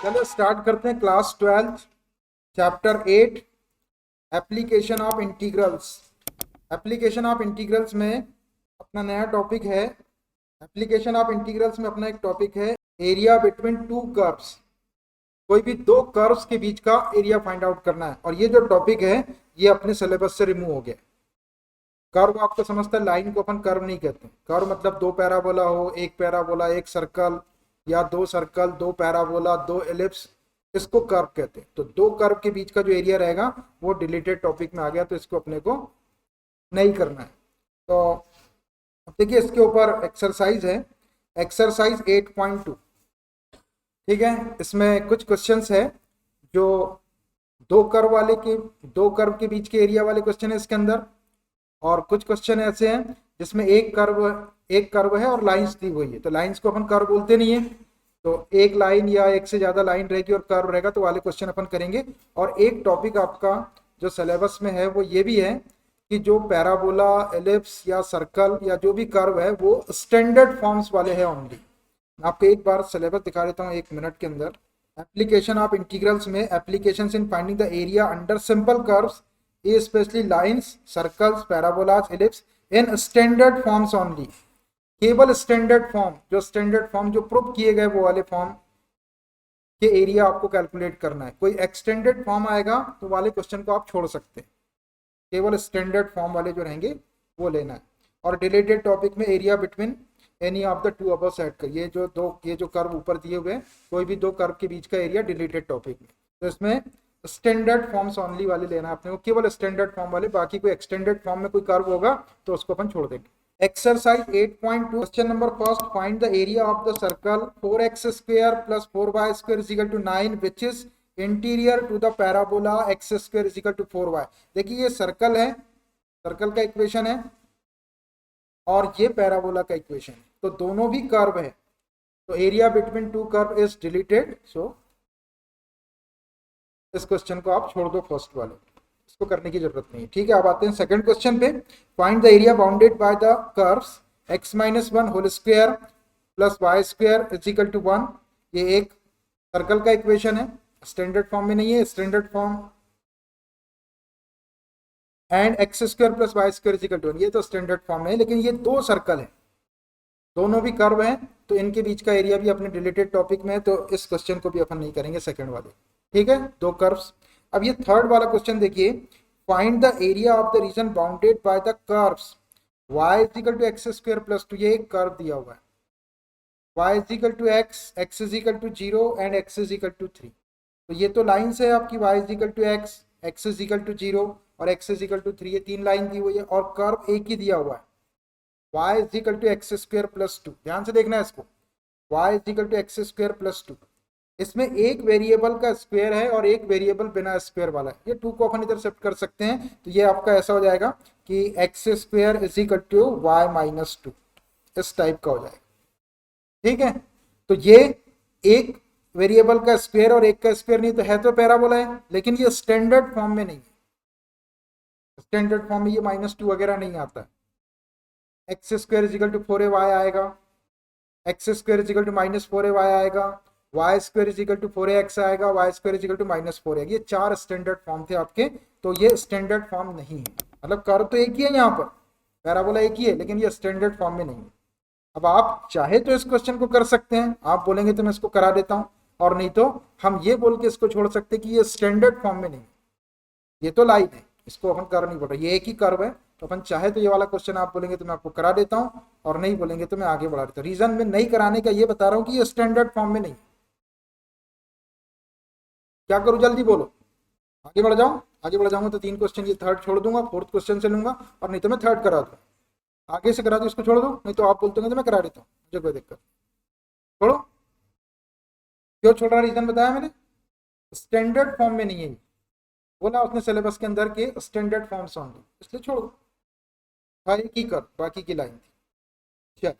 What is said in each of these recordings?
चलो स्टार्ट करते हैं class 12 chapter 8 application of integrals. Application of integrals में अपना नया टॉपिक है। एप्लीकेशन ऑफ इंटीग्रल्स में अपना एक टॉपिक है एरिया बिटवीन टू कर्व्स। कोई भी दो कर्व्स के बीच का एरिया फाइंड आउट करना है, और ये जो टॉपिक है ये अपने सिलेबस से रिमूव हो गया। कर्व आपको समझता है, लाइन को अपन कर्व नहीं कहते। कर्व मतलब दो पैराबोला हो, एक पैराबोला एक सर्कल, या दो सर्कल दो पैराबोला दो एलिप्स, इसको कर्व कहते हैं। तो दो कर्व के बीच का जो एरिया रहेगा वो डिलीटेड टॉपिक में आ गया, तो इसको अपने को नहीं करना है। तो देखिए इसके ऊपर एक्सरसाइज है, एक्सरसाइज 8.2। ठीक है, इसमें कुछ क्वेश्चंस है जो दो कर्व के बीच के एरिया वाले क्वेश्चन है इसके अंदर, और कुछ क्वेश्चन ऐसे हैं जिसमें एक कर्व है और लाइंस दी हुई है। तो लाइंस को अपन कर्व बोलते नहीं है, तो एक लाइन या एक से ज्यादा लाइन रहेगी और कर्व रहेगा, तो वाले क्वेश्चन अपन करेंगे। और एक टॉपिक आपका जो सिलेबस में है वो ये भी है कि जो पैराबोला, एलिप्स या सर्कल या जो भी कर्व है वो स्टैंडर्ड फॉर्म्स वाले हैं ओनली। आपको एक बार सिलेबस दिखा देता हूँ 1 मिनट के अंदर। एप्लीकेशन ऑफ इंटीग्रल्स में applications in finding the area under simple curves, especially lines, circles, parabolas, ellipse in standard forms only। केवल स्टैंडर्ड फॉर्म, जो स्टैंडर्ड फॉर्म जो प्रूव किए गए वो वाले फॉर्म के एरिया आपको कैलकुलेट करना है। कोई एक्सटेंडेड फॉर्म आएगा तो वाले क्वेश्चन को आप छोड़ सकते हैं, केवल स्टैंडर्ड फॉर्म वाले जो रहेंगे वो लेना है। और रिलेटेड टॉपिक में area between any of the two above set कर, ये जो कर्व ऊपर दिए हुए कोई भी दो कर्व के बीच का एरिया डिलीटेड टॉपिक में। तो इसमें स्टैंडर्ड फॉर्म्स ओनली वाले लेना है अपने को, केवल स्टैंडर्ड फॉर्म वाले। बाकी कोई एक्सटेंडेड फॉर्म में कोई कर्व होगा तो उसको अपन छोड़ देंगे। Exercise 8.2 question number first, find the area of the circle 4x square plus 4y square is equal to 9 which is interior to the parabola x square is equal to 4y। देखिए ये circle है, circle का equation है, और ये parabola का equation है। तो दोनों भी कर्व है, तो area between two curve is deleted. So इस क्वेश्चन को आप छोड़ दो, फर्स्ट वाले, इसको करने की जरूरत नहीं है। ठीक है, अब आते हैं सेकंड क्वेश्चन पे। Find the area bounded by the curves x-1 whole square plus y square is equal to 1। ये एक सर्कल का इक्वेशन है, स्टैंडर्ड फॉर्म में नहीं है, standard form. And x square plus y square is equal to 1, ये तो standard form में है, लेकिन ये दो सर्कल है, दोनों भी कर्व हैं, तो इनके बीच का एरिया भी अपने रिलेटेड टॉपिक में है, तो इस क्वेश्चन को भी अपन नहीं करेंगे, सेकंड वाले। ठीक है, दो कर्व्स। अब ये थर्ड वाला क्वेश्चन देखिए, find the area of the region bounded by the curves y is equal to x square plus 2। ये एक कर्व दिया हुआ है, y is equal to x is equal to 0 and x is equal to 3। तो ये तो line है आपकी, y is equal to x is equal to 0 और x इज इक्वल टू 3, ये तीन लाइन दी हुई है, और कर्व एक ही दिया हुआ है, y is equal to x square plus 2। ध्यान से देखना है इसको, y is equal to x square plus 2। इसमें एक वेरिएबल का स्क्वायर है और एक वेरिएबल बिना स्क्वायर वाला है। ये 2 को अपन इधर शिफ्ट कर सकते हैं, तो ये आपका ऐसा हो जाएगा कि x square is equal to y minus 2, इस टाइप का हो जाएगा। ठीक है, तो ये एक वेरिएबल का स्क्वायर और एक का स्क्वायर नहीं, तो है तो पैराबोला है, लेकिन ये स्टैंडर्ड फॉर्म में नहीं है। स्टैंडर्ड फॉर्म में ये -2 वगैरह नहीं आता है। X square is equal to 4ay आएगा, x square is equal to -4ay आएगा, y square is equal to 4x आएगा, y square is equal to -4x। ये 4 स्टैंडर्ड फॉर्म थे आपके, तो ये स्टैंडर्ड फॉर्म नहीं है। मतलब कर्व तो एक ही है, यहाँ पर पैराबोला एक ही है, लेकिन ये स्टैंडर्ड फॉर्म में नहीं है। अब आप चाहे तो इस क्वेश्चन को कर सकते हैं, आप बोलेंगे तो मैं इसको करा देता हूँ, और नहीं तो हम ये बोल के इसको छोड़ सकते कि ये स्टैंडर्ड फॉर्म में नहीं है, ये तो लाइन है, इसको अपन कर नहीं पड़ रहा, ये एक ही कर्व है। तो अपन चाहे तो ये वाला क्वेश्चन आप बोलेंगे तो मैं आपको करा देता हूँ, और नहीं बोलेंगे तो मैं आगे बढ़ा देता हूँ। रीजन में नहीं कराने का ये बता रहा हूँ कि ये स्टैंडर्ड फॉर्म में नहीं। क्या करूं, जल्दी बोलो, आगे बढ़ जाऊं। आगे बढ़ जाऊंगा तो 3 क्वेश्चन, ये थर्ड छोड़ दूंगा, फोर्थ क्वेश्चन से लूंगा, और नहीं तो मैं थर्ड करा दूंगा। आगे से करा दूं, इसको छोड़ दूं, नहीं तो आप बोलते हैं तो मैं करा देता हूँ, मुझे कोई दिक्कत। छोड़ो, क्यों छोड़ रहा, रीजन बताया मैंने, स्टैंडर्ड फॉर्म में नहीं है, बोला उसने सिलेबस के अंदर के स्टैंडर्ड फॉर्म होंगे, इसलिए छोड़ दो। हाँ, एक ही कर, बाकी की लाइन थी। चल,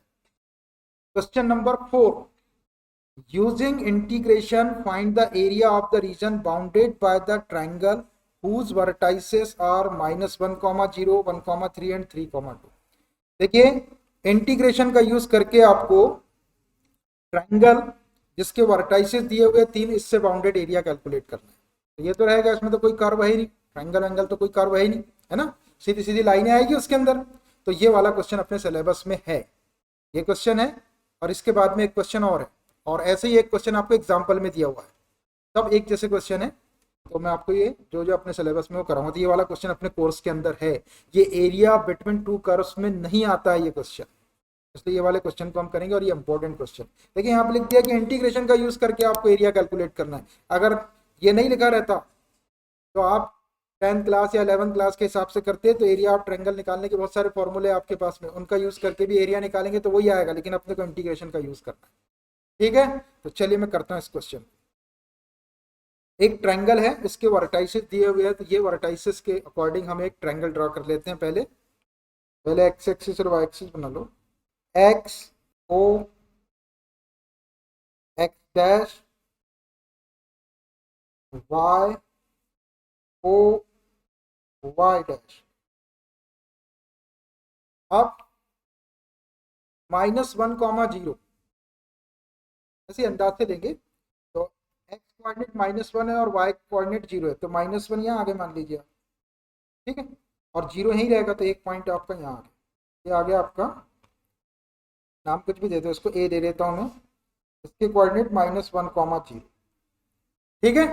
question number 4, using integration find the area of the region bounded by the triangle whose vertices are -1, 0, 1, 3 and 3, 2। देखिए इंटीग्रेशन का यूज करके आपको ट्रायंगल जिसके वर्टाइसेस दिए हुए 3, इससे बाउंडेड एरिया कैलकुलेट करना है। तो ये तो रहेगा, इसमें तो कोई कर्व है ही नहीं, ट्रायंगल एंगल तो कोई कर्व है ही नहीं, है ना, सीधी सीधी लाइनें आएगी उसके अंदर। तो ये वाला क्वेश्चन अपने सिलेबस में है, ये क्वेश्चन है। और इसके बाद में एक क्वेश्चन और है, और ऐसे ही एक क्वेश्चन आपको एग्जाम्पल में दिया हुआ है, सब एक जैसे क्वेश्चन है। तो मैं आपको ये जो जो अपने सिलेबस में वो कराऊंगा। तो ये वाला क्वेश्चन अपने कोर्स के अंदर है, ये एरिया बिटवीन टू कर्व्स में नहीं आता है ये क्वेश्चन, इसलिए ये वाले क्वेश्चन को हम करेंगे। और ये इंपॉर्टेंट क्वेश्चन, देखिए यहाँ पे लिख दिया कि इंटीग्रेशन का यूज करके आपको एरिया कैलकुलेट करना है। अगर ये नहीं लिखा रहता तो आप 10th क्लास या 11th क्लास के हिसाब से करते हैं, तो एरिया ऑफ ट्रायंगल निकालने के बहुत सारे फॉर्मूले आपके पास में, उनका यूज करके भी एरिया निकालेंगे तो वही आएगा, लेकिन अपने को इंटीग्रेशन का यूज करना है। ठीक है, तो चलिए मैं करता हूँ इस क्वेश्चन। एक ट्रायंगल है, इसके वर्टाइसेस दिए हुए हैं, तो ये वर्टाइसेस के अकॉर्डिंग हम एक ट्रायंगल ड्रॉ कर लेते हैं। पहले एक्स एक्सिस और वाई एक्सिस बना लो। X O X dash, Y O Y dash. अब -1, 0 ऐसे अंदाज से लेंगे तो एक्स कोऑर्डिनेट -1 है और वाई कोऑर्डिनेट 0 है, तो -1 यहाँ आगे मान लीजिए, ठीक है, और 0 यहीं रहेगा, तो एक पॉइंट आपका यहाँ आ गया। ये आ गया आपका, नाम कुछ भी दे दो इसको, ए दे देता हूँ मैं, इसके कोऑर्डिनेट -1, 0, ठीक है।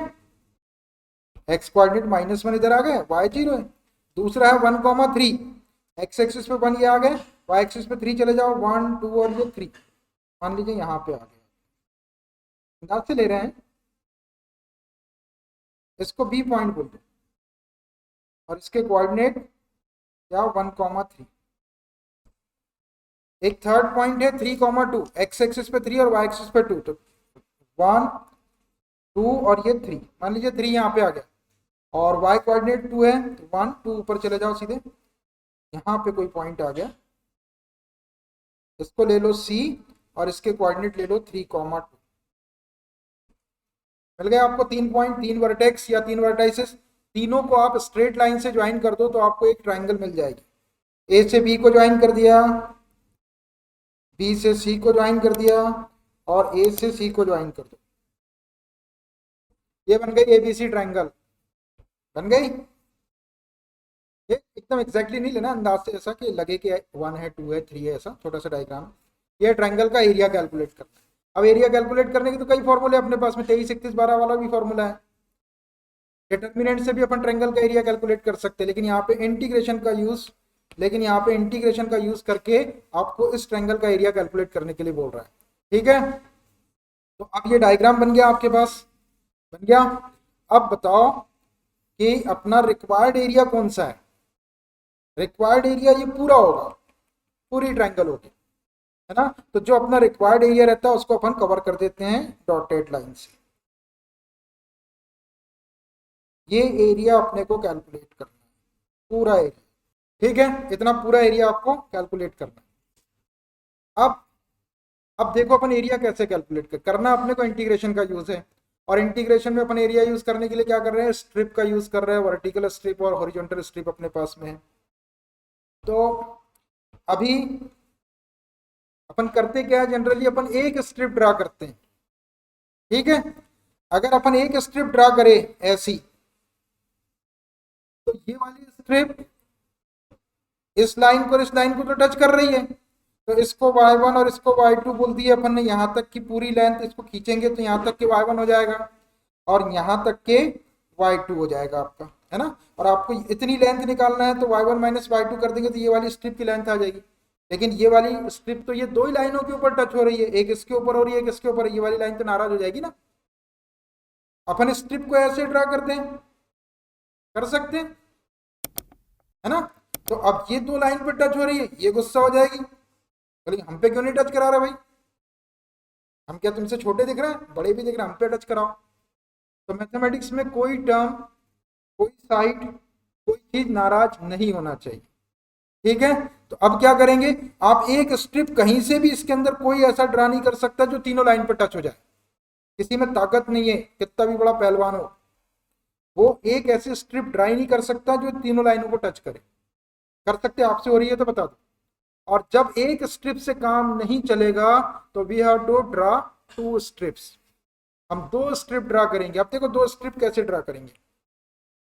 एक्स कोऑर्डिनेट -1 इधर आ गए, वाई 0 है। दूसरा है 1, 3, एक्स एक्सिस पे 1 ये आ गए, वाई एक्सिस पे 3 चले जाओ, 1, 2 और ये 3 मान लीजिए यहाँ पे आ गए। अंदाज से ले रहे हैं, इसको बी पॉइंट बोल दो, और इसके कोऑर्डिनेट क्या 1, 3। एक थर्ड पॉइंट है 3, 2, एक्स एक्सिस पे 3 और वाई एक्सिस पे 2, तो 1, 2 और ये 3 मान लीजिए 3 यहाँ पे आ गया, और y कोऑर्डिनेट 2 है, तो 1, 2 ऊपर चले जाओ सीधे, यहाँ पे कोई पॉइंट आ गया, इसको ले लो c, और इसके कोऑर्डिनेट ले लो 3, 2। मिल गया आपको 3 पॉइंट, 3 वर्टेक्स या 3 वर्टाइसेस। तीनों को आप स्ट्रेट लाइन से ज्वाइन कर दो तो आपको एक ट्रायंगल मिल जाएगी। ए से बी को ज्वाइन कर दिया, बी से सी को ज्वाइन कर दिया, और ए से सी को ज्वाइन कर दो, ये बन गई एबीसी ट्रायंगल, बन गई। ये एकदम एग्जैक्टली नहीं लेना, अंदाज से ऐसा कि लगे कि 1 है, 2 है, 3 है, ऐसा छोटा सा डायग्राम। ये ट्रायंगल का एरिया कैलकुलेट करना है। अब एरिया कैलकुलेट करने के तो कई फॉर्मूले अपने पास में, 23, 31, 12 वाला भी फॉर्मूला है। डिटर्मिनेंट से भी अपन ट्रायंगल का एरिया कैलकुलेट कर सकते हैं, लेकिन यहाँ पे इंटीग्रेशन का यूज करके आपको इस ट्रायंगल का एरिया कैलकुलेट करने के लिए बोल रहा है, ठीक है। तो अब ये डायग्राम बन गया आपके पास, बन गया। अब बताओ कि अपना रिक्वायर्ड एरिया कौन सा है। रिक्वायर्ड एरिया ये पूरा होगा, पूरी ट्रायंगल होगी, है ना। तो जो अपना रिक्वायर्ड एरिया रहता है उसको अपन कवर कर देते हैं डॉटेड लाइन से। ये एरिया अपने को कैलकुलेट करना है, पूरा एरिया, ठीक है, इतना पूरा एरिया आपको कैलकुलेट करना है। अब देखो अपन एरिया कैसे कैलकुलेट करना, अपने को इंटीग्रेशन का यूज है, और इंटीग्रेशन में अपन एरिया यूज करने के लिए क्या कर रहे हैं, स्ट्रिप का यूज कर रहे हैं, वर्टिकल स्ट्रिप और हॉरिजॉन्टल स्ट्रिप अपने पास में है। तो अभी अपन करते क्या है, जनरली अपन एक स्ट्रिप ड्रा करते हैं, ठीक है। अगर अपन एक स्ट्रिप ड्रा करें ऐसी, तो ये वाली स्ट्रिप इस लाइन को और इस लाइन को तो टच कर रही है, तो इसको y1 और इसको y2 बोल दिया अपन ने। यहाँ तक की पूरी लेंथ इसको खींचेंगे तो यहाँ तक के y1 हो जाएगा, और यहाँ तक के y2 हो जाएगा आपका, है ना। और आपको इतनी लेंथ निकालना है तो y1 माइनस y2 कर देंगे तो ये वाली स्ट्रिप की लेंथ आ जाएगी। लेकिन ये वाली स्ट्रिप तो ये दो ही लाइनों के ऊपर टच हो रही है, एक इसके ऊपर हो रही है, एक इसके ऊपर, ये वाली लाइन तो नाराज हो जाएगी ना। अपन स्ट्रिप को ऐसे ड्रा करते हैं, कर सकते हैं, है ना। तो अब ये दो लाइन पर टच हो रही है, ये गुस्सा हो जाएगी, बोलेगी हम पे क्यों नहीं टच करा रहा भाई, हम क्या तुमसे छोटे दिख रहे हैं, बड़े भी दिख रहे हैं, हम पे टच कराओ। तो मैथमेटिक्स में कोई टर्म, कोई साइड, कोई चीज नाराज नहीं होना चाहिए, ठीक है। तो अब क्या करेंगे, आप एक स्ट्रिप कहीं से भी इसके अंदर कोई ऐसा ड्रा नहीं कर सकता जो तीनों लाइन पर टच हो जाए। किसी में ताकत नहीं है, कितना भी बड़ा पहलवान हो, वो एक ऐसी स्ट्रिप ड्रा नहीं कर सकता जो तीनों लाइनों को टच करे। कर सकते आपसे हो रही है तो बता दो। और जब एक स्ट्रिप से काम नहीं चलेगा तो we have to draw 2 strips, हम 2 स्ट्रिप ड्रा करेंगे। अब देखो 2 स्ट्रिप कैसे ड्रा करेंगे।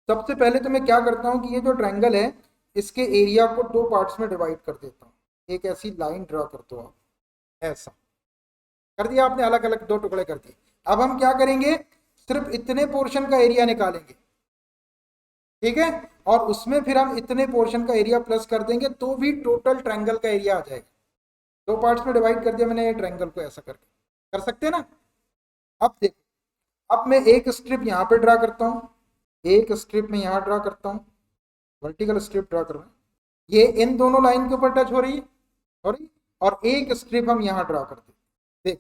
सबसे पहले तो मैं क्या करता हूँ कि ये जो ट्रायंगल है इसके एरिया को 2 पार्ट्स में डिवाइड कर देता हूँ। एक ऐसी लाइन ड्रा कर दो आप, ऐसा कर दिया आपने, अलग अलग 2 टुकड़े कर दिए। अब हम क्या करेंगे, सिर्फ इतने पोर्शन का एरिया निकालेंगे, ठीक है, और उसमें फिर हम इतने पोर्शन का एरिया प्लस कर देंगे तो भी टोटल ट्रायंगल का एरिया आ जाएगा। 2 पार्ट्स में डिवाइड कर दिया मैंने ये ट्रायंगल को, ऐसा करके कर सकते हैं ना। अब देखो, अब मैं एक स्ट्रिप यहाँ पे ड्रा करता हूँ, एक स्ट्रिप में यहाँ ड्रा करता हूँ, वर्टिकल स्ट्रिप ड्रा कर रहा हूँ, ये इन दोनों लाइन के ऊपर टच हो रही है, और एक स्ट्रिप हम यहाँ ड्रा करते हैं। देख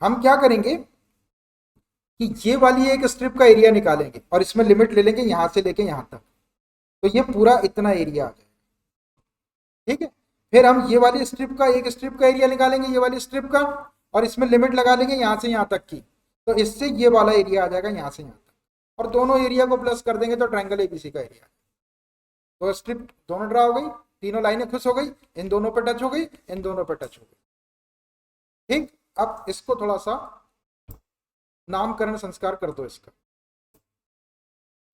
हम क्या करेंगे कि ये वाली एक स्ट्रिप का एरिया निकालेंगे और इसमें लिमिट ले लेंगे यहाँ से लेके यहाँ तक, तो ये पूरा इतना एरिया आ जाएगा, ठीक है। फिर हम ये वाली स्ट्रिप का, एक स्ट्रिप का एरिया निकालेंगे, ये वाली स्ट्रिप का, और इसमें लिमिट लगा लेंगे यहाँ से यहाँ तक की, तो इससे ये वाला एरिया आ जाएगा यहाँ से यहाँ तक, और दोनों एरिया को प्लस कर देंगे तो ट्रायंगल एबीसी का एरिया। तो स्ट्रिप दोनों ड्रा हो गई, तीनों लाइनें खुश हो गई, इन दोनों पे टच हो गई, इन दोनों पे टच हो गई, ठीक। अब इसको थोड़ा सा नामकरण संस्कार कर दो इसका।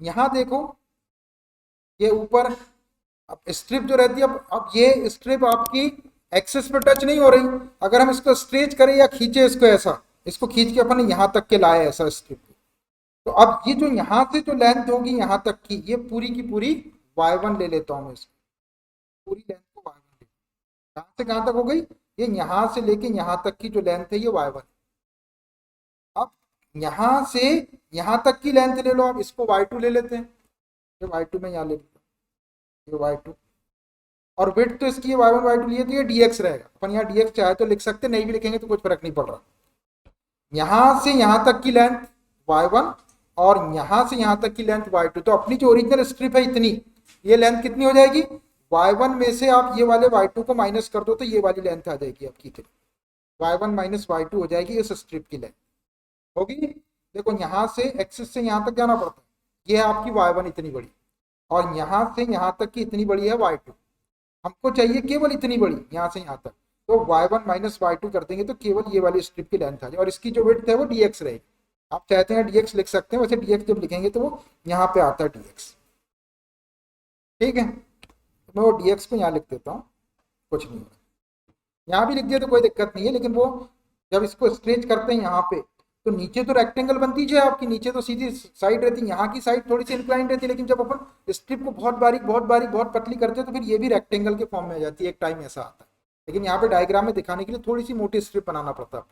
यहां देखो ये ऊपर, अब स्ट्रिप जो रहती है, अब ये स्ट्रिप आपकी एक्सेस पे टच नहीं हो रही। अगर हम इसको स्ट्रेच करें या खींचे इसको, ऐसा इसको खींच के अपन यहां तक के लाए ऐसा स्ट्रिप, तो अब ये जो यहां से जो लेंथ होगी यहां तक की, ये पूरी की पूरी y1 ले लेता हूं मैं इसको, पूरी लेंथ को y1 ले, कहां से कहां तक हो गई, ये यहां से लेके यहां तक की जो लेंथ है ये y1। अब यहां से यहां तक की लेंथ ले लो, अब इसको y2 ले लेते हैं, ये y2 में यहां ले लेते हैं, ये y2, और विड्थ तो इसकी y1 y2 लिए तो ये dx रहेगा। अपन यहाँ dx चाहे तो लिख सकते, नहीं भी लिखेंगे तो कुछ फर्क नहीं पड़ रहा। यहां से यहां तक की लेंथ y1 और यहां से यहां तक की लेंथ y2, तो अपनी जो ओरिजिनल स्ट्रिप है इतनी, ये लेंथ कितनी हो जाएगी, y1 में से आप ये वाले y2 को माइनस कर दो तो ये वाली लेंथ आ जाएगी आपकी, y1 माइनस y2 हो जाएगी इस स्ट्रिप की लेंथ होगी। देखो यहां से एक्सिस से यहां तक जाना पड़ता है, ये है आपकी y1 इतनी बड़ी, और यहां से यहां तक की इतनी बड़ी है y2, हमको चाहिए केवल इतनी बड़ी यहां से यहां तक, तो y1 माइनस y2 कर देंगे तो केवल ये वाली स्ट्रिप की लेंथ आ जाए, और इसकी जो विड्थ है वो dx रहेगी। आप चाहते हैं dx लिख सकते हैं, वैसे dx जब लिखेंगे तो वो यहाँ पे आता है dx, ठीक है। तो मैं वो dx को यहाँ लिख देता हूँ, कुछ नहीं होगा, यहाँ भी लिख दिया तो कोई दिक्कत नहीं है, लेकिन वो जब इसको स्ट्रेच करते हैं यहाँ पे तो नीचे तो रेक्टेंगल बनती है आपकी, नीचे तो सीधी साइड रहती है, यहाँ की साइड थोड़ी सी इंक्लाइन रहती है, लेकिन जब अपन स्ट्रिप को बहुत बारीक बहुत पतली करते हैं तो फिर ये भी रेक्टेंगल के फॉर्म में आ जाती है, एक टाइम ऐसा आता है। लेकिन यहाँ पे डायग्राम में दिखाने के लिए थोड़ी सी मोटी स्ट्रिप बनाना पड़ता है।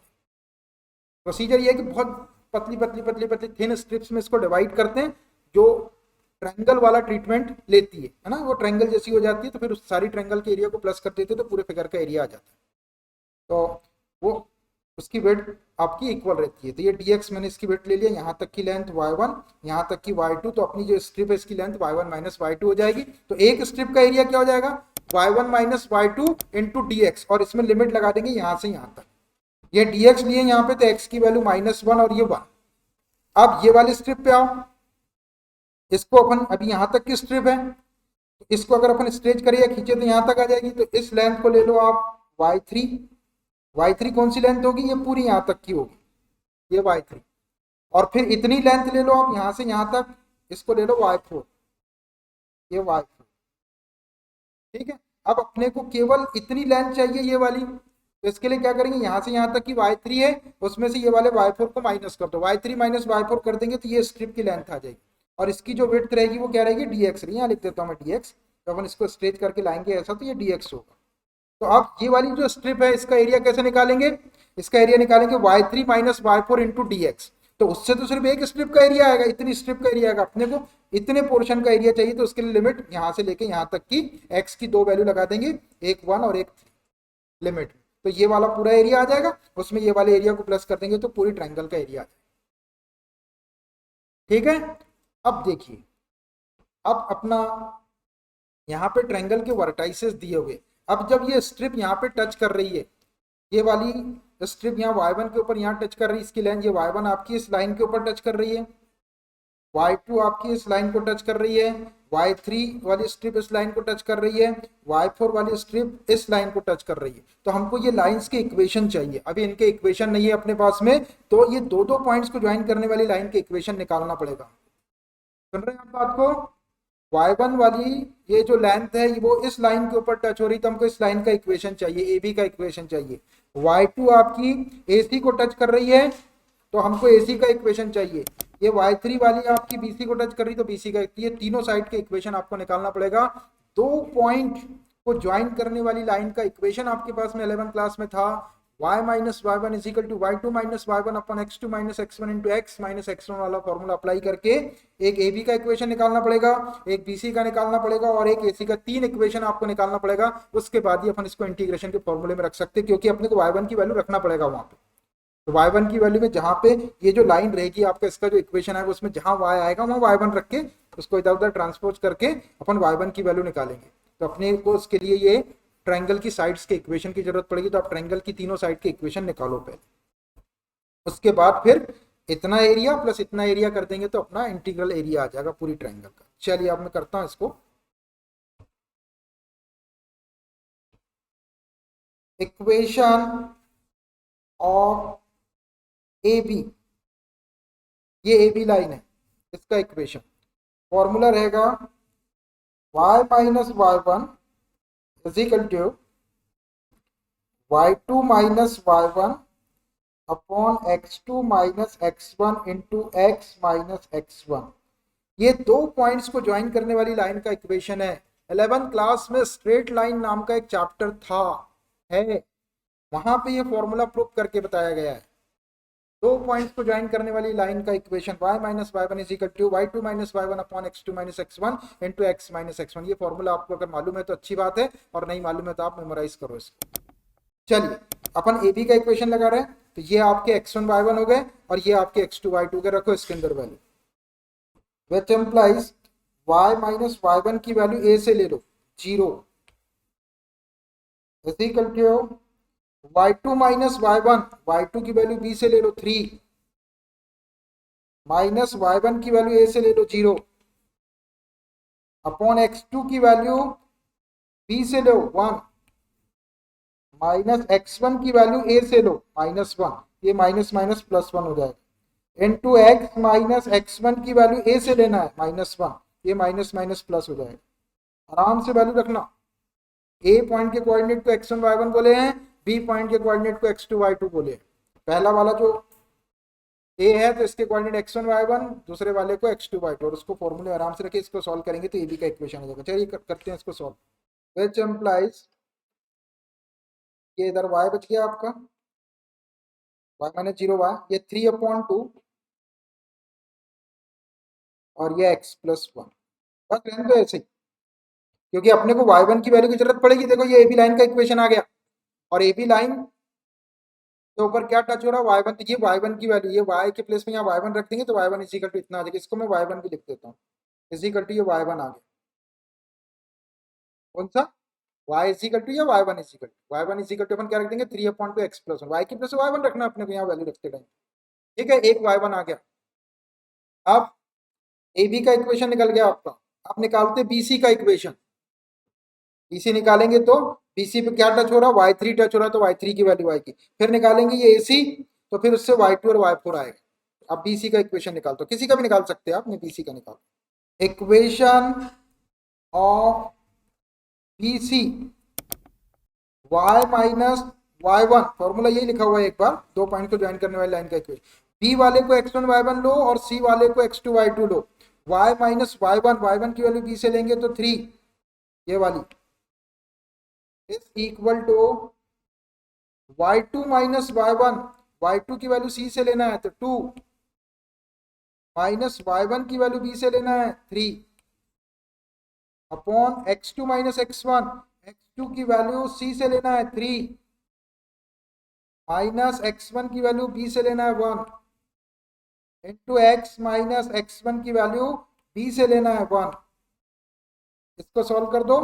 प्रोसीजर ये है कि बहुत पतली थिन स्ट्रिप्स में इसको डिवाइड करते हैं, जो ट्रायंगल वाला ट्रीटमेंट लेती है ना, वो ट्रायंगल जैसी हो जाती है, तो फिर उस सारी ट्रायंगल के एरिया को प्लस कर देते हैं तो पूरे फिगर का एरिया आ जाता है, तो वो उसकी वेट आपकी इक्वल रहती है। तो ये dx मैंने इसकी वेट ले लिया, यहाँ तक की लेंथ y1, यहाँ तक की y2, तो अपनी जो स्ट्रिप है इसकी लेंथ y1 माइनस y2 हो जाएगी। तो एक स्ट्रिप का एरिया क्या हो जाएगा, y1 minus y2 into dx, और इसमें लिमिट लगा देंगे यहाँ से यहाँ तक, ये dx लिए यहाँ पे तो x की वैल्यू -1 और ये 1। अब ये वाली स्ट्रिप पे आओ, इसको अपन अभी यहाँ तक की स्ट्रिप है, तो इसको अगर अपन स्ट्रेच करें या खींचे तो यहाँ तक आ जाएगी, तो इस लेंथ को ले लो आप y3 कौन सी लेंथ होगी, ये पूरी यहाँ तक की होगी, ये y3, और फिर इतनी लेंथ ले लो आप यहाँ से यहाँ तक, इसको ले लो y4, ये y4, ठीक है। अब अपने को केवल इतनी लेंथ चाहिए ये वाली, तो इसके लिए क्या करेंगे, यहाँ से यहाँ तक की y3 है, उसमें से ये वाले y4 को माइनस कर दो, y3 माइनस y4 कर देंगे तो ये स्ट्रिप की लेंथ आ जाएगी, और इसकी जो विड्थ रहेगी वो क्या रहेगी, dx रहेगी। यहाँ लिख देता हूँ मैं dx, तो अपन इसको स्ट्रेच करके लाएंगे ऐसा, तो ये dx होगा। तो अब ये वाली जो स्ट्रिप है इसका एरिया कैसे निकालेंगे, इसका एरिया निकालेंगे y3 minus y4 into dx, तो उससे तो सिर्फ एक स्ट्रिप का एरिया आएगा, इतनी स्ट्रिप का एरिया आएगा, अपने को इतने पोर्शन का एरिया चाहिए, तो उसके लिए लिमिट यहाँ से लेके यहाँ तक की x की 2 वैल्यू लगा देंगे, एक 1 और एक 3 लिमिट, तो ये वाला पूरा एरिया आ जाएगा, उसमें ये वाले एरिया को प्लस कर देंगे तो पूरी ट्रायंगल का एरिया आ जाएगा, ठीक है। अब देखिए, अब अपना यहाँ पे ट्रायंगल के वर्टाइसेस दिए हुए, अब जब ये स्ट्रिप यहाँ पे टच कर रही है, ये वाली स्ट्रिप यहाँ y1 के ऊपर यहाँ टच कर रही है, इसकी लाइन ये y1 आपकी इस लाइन के ऊपर टच कर रही है, y2 आपकी इस लाइन को टच कर रही है, y3 वाली स्ट्रिप इस लाइन को टच कर रही है, y4 वाली स्ट्रिप इस लाइन को टच कर रही है। तो हमको ये लाइंस के इक्वेशन चाहिए, अभी इनके इक्वेशन नहीं है अपने पास में, तो ये दो दो पॉइंट्स को ज्वाइन करने वाली लाइन के इक्वेशन निकालना पड़ेगा। सुन रहे हैं आप बात को? y1 वाली ये जो लेंथ है वो इस लाइन के ऊपर टच हो रही, तो हमको इस लाइन का इक्वेशन चाहिए, AB का इक्वेशन चाहिए। y2 आपकी AC को टच कर रही है, तो हमको AC का इक्वेशन चाहिए। ये y3 वाली आपकी BC को टच कर रही, तो BC का, ये तीनों साइड के इक्वेशन आपको निकालना पड़ेगा। दो पॉइंट को ज्वाइन करने वाली लाइन का इक्वेशन आपके पास में 11 क्लास में था, y minus y one is equal to y2 minus y one upon x2 minus x1 into x minus x1 वाला फॉर्मूला अप्लाई करके एक AB का इक्वेशन निकालना पड़ेगा, एक BC का निकालना पड़ेगा और एक AC का। तीन इक्वेशन आपको निकालना पड़ेगा, उसके बाद ही अपन इसको इंटीग्रेशन के फॉर्मूले में रख सकते हैं, क्योंकि अपने को y1 की वैल्यू रखना पड़ेगा वहां पे। तो y1 की वैल्यू में जहां पे ये जो लाइन रहेगी आपका, इसका जो इक्वेशन है उसमें जहां y आएगा वहां y1 रख के उसको इधर उधर ट्रांसपोज करके अपन y1 की वैल्यू निकालेंगे। तो अपने को उसके लिए ये ट्रायंगल की साइड्स के इक्वेशन की जरूरत पड़ेगी, तो आप ट्रायंगल की तीनों साइड के इक्वेशन निकालो पहले, उसके बाद फिर इतना एरिया प्लस इतना एरिया कर देंगे तो अपना इंटीग्रल एरिया आ जाएगा पूरी ट्रायंगल का। चलिए अब मैं करता हूं इसको। इक्वेशन ऑफ AB, ये AB लाइन है, इसका इक्वेशन फॉर्मूला रहेगा y minus y one is equal to y2 minus y one upon x2 minus x1 into x minus x1। ये दो पॉइंट्स को ज्वाइन करने वाली लाइन का इक्वेशन है। 11 क्लास में स्ट्रेट लाइन नाम का एक चैप्टर था, है, वहां पे ये फॉर्मूला प्रूव करके बताया गया है। दो पॉइंट्स को ज्वाइन करने वाली लाइन का equation y minus y one is equal to y2 minus y one upon x2 minus x1 into x minus x1। ये फॉर्मूला आपको अगर मालूम है तो अच्छी बात है, और नहीं मालूम है तो आप मेमोराइज करो इसको। चलिए अपन AB का इक्वेशन लगा रहे हैं, तो ये आपके x1 y1 हो गए और ये आपके x2 y2 के रखो इसके अंदर value, which implies y minus y1 की वैल्यू A से ले लो 0 is equal to y2 minus y1, y2 की वैल्यू B से ले लो 3 माइनस y1 की वैल्यू A से ले लो 0 अपॉन x2 की वैल्यू B से लो 1 माइनस x1 की वैल्यू A से लो -1, ये माइनस माइनस प्लस 1 हो जाएगा, इनटू x माइनस x1 की वैल्यू A से लेना है -1, ये माइनस माइनस प्लस हो जाएगा। आराम से वैल्यू रखना, A पॉइंट के कोऑर्डिनेट को x1 y1 बोले हैं, B पॉइंट के कोऑर्डिनेट को x2 y2 बोले हैं। पहला वाला जो A है तो इसके कोऑर्डिनेट x1 y1, दूसरे वाले को x2 y2, और उसको फॉर्मूले आराम से रखे, इसको सॉल्व करेंगे तो AB का इक्वेशन हो जाएगा। चलिए करते हैं इसको सॉल्व। व्हिच एम्प्लाइज, ये इधर y बच गया आपका y माइनस 0 y, ये 3/2 और ये x प्लस 1, बस रहने दो ऐसे ही, क्योंकि अपने को y1 की वैल्यू की जरूरत पड़ेगी। देखो ये AB लाइन का इक्वेशन आ गया, और AB लाइन के ऊपर क्या टच हो रहा है y1, तो ये y1 की वैल्यू, ये y के प्लेस में यहाँ y1 रख देंगे तो y1 इज इक्वल टू इतना आ जाएगा। इसको मैं y1 भी लिख देता हूँ, इज इक्वल टू ये y1 आ गया। कौन सा y इज इक्वल टू या y1 is equal to, y1 is equal to अपन क्या रख देंगे 3/2 x प्लस 1, y की प्लस y1 रखना अपने को यहाँ वैल्यू रखते टाइम, ठीक है। एक y1 आ गया। अब AB का इक्वेशन निकल गया आपका। अब निकालते BC का इक्वेशन। BC निकालेंगे तो BC पे क्या टच हो रहा है, y3 टच हो रहा है, तो y3 की वैल्यू आएगी। फिर निकालेंगे ये AC, तो फिर उससे y2 और y4 आएगा। अब BC का इक्वेशन निकाल दो, किसी का भी निकाल सकते हैं आप, मैं BC का निकाल। Equation of BC y minus y1, formula यही लिखा हुआ है एक बार, दो पॉइंट को ज्वाइन करने वाली लाइन का इक्वेशन। B वाले को x1 y1 लो और C वाले को x2 y2 लो। y माइनस y1 की वैल्यू B से लेंगे तो 3, ये वाली, is equal to y2 minus y1, y2 की वैल्यू C से लेना है तो 2 माइनस y1 की वैल्यू B से लेना है 3 upon x2 minus x1, x2 की वैल्यू C से लेना है 3 माइनस x1 की वैल्यू B से लेना है 1 इंटू x माइनस x1 की वैल्यू B से लेना है 1। इसको सॉल्व कर दो,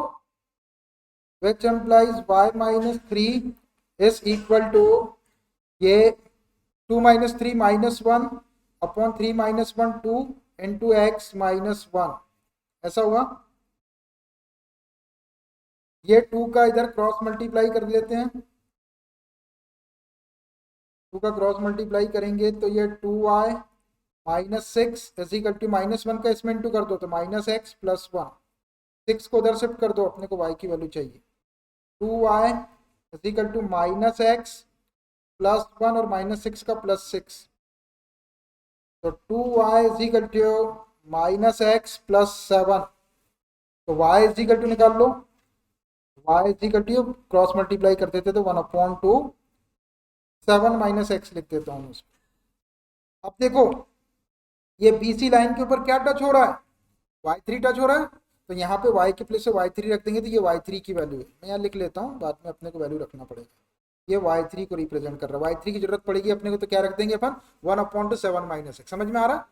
which implies y minus 3 is equal to ये 2 minus 3 -1 upon 3 minus 1 2 into x minus one, ऐसा हुआ। ये 2 का इधर क्रॉस मल्टीप्लाई कर लेते हैं, 2 का क्रॉस मल्टीप्लाई करेंगे तो ये 2y minus six is equal to minus one का इसमें इंटू कर दो तो माइनस एक्स प्लस वन, 6 को उधर शिफ्ट कर दो, अपने को y की वैल्यू चाहिए। 2y is equal to minus x plus one और माइनस सिक्स का प्लस सिक्स, तो 2y is equal to minus x plus seven, तो y इजिकल टू निकाल लो, y is equal to cross multiply कर देते तो 1/2 7 माइनस एक्स लिख देता हूँ उसको। अब देखो ये BC लाइन के ऊपर क्या टच हो रहा है, y3 टच हो रहा है, तो यहाँ पे y के प्लेस से y3 रख देंगे तो ये y3 की वैल्यू है। मैं यहाँ लिख लेता हूँ, बाद में अपने को वैल्यू रखना पड़ेगा। ये y3 को रिप्रेजेंट कर रहा है, y3 की जरूरत पड़ेगी अपने को तो क्या रख देंगे अपन 1/7 माइनस एक्स। समझ में आ रहा।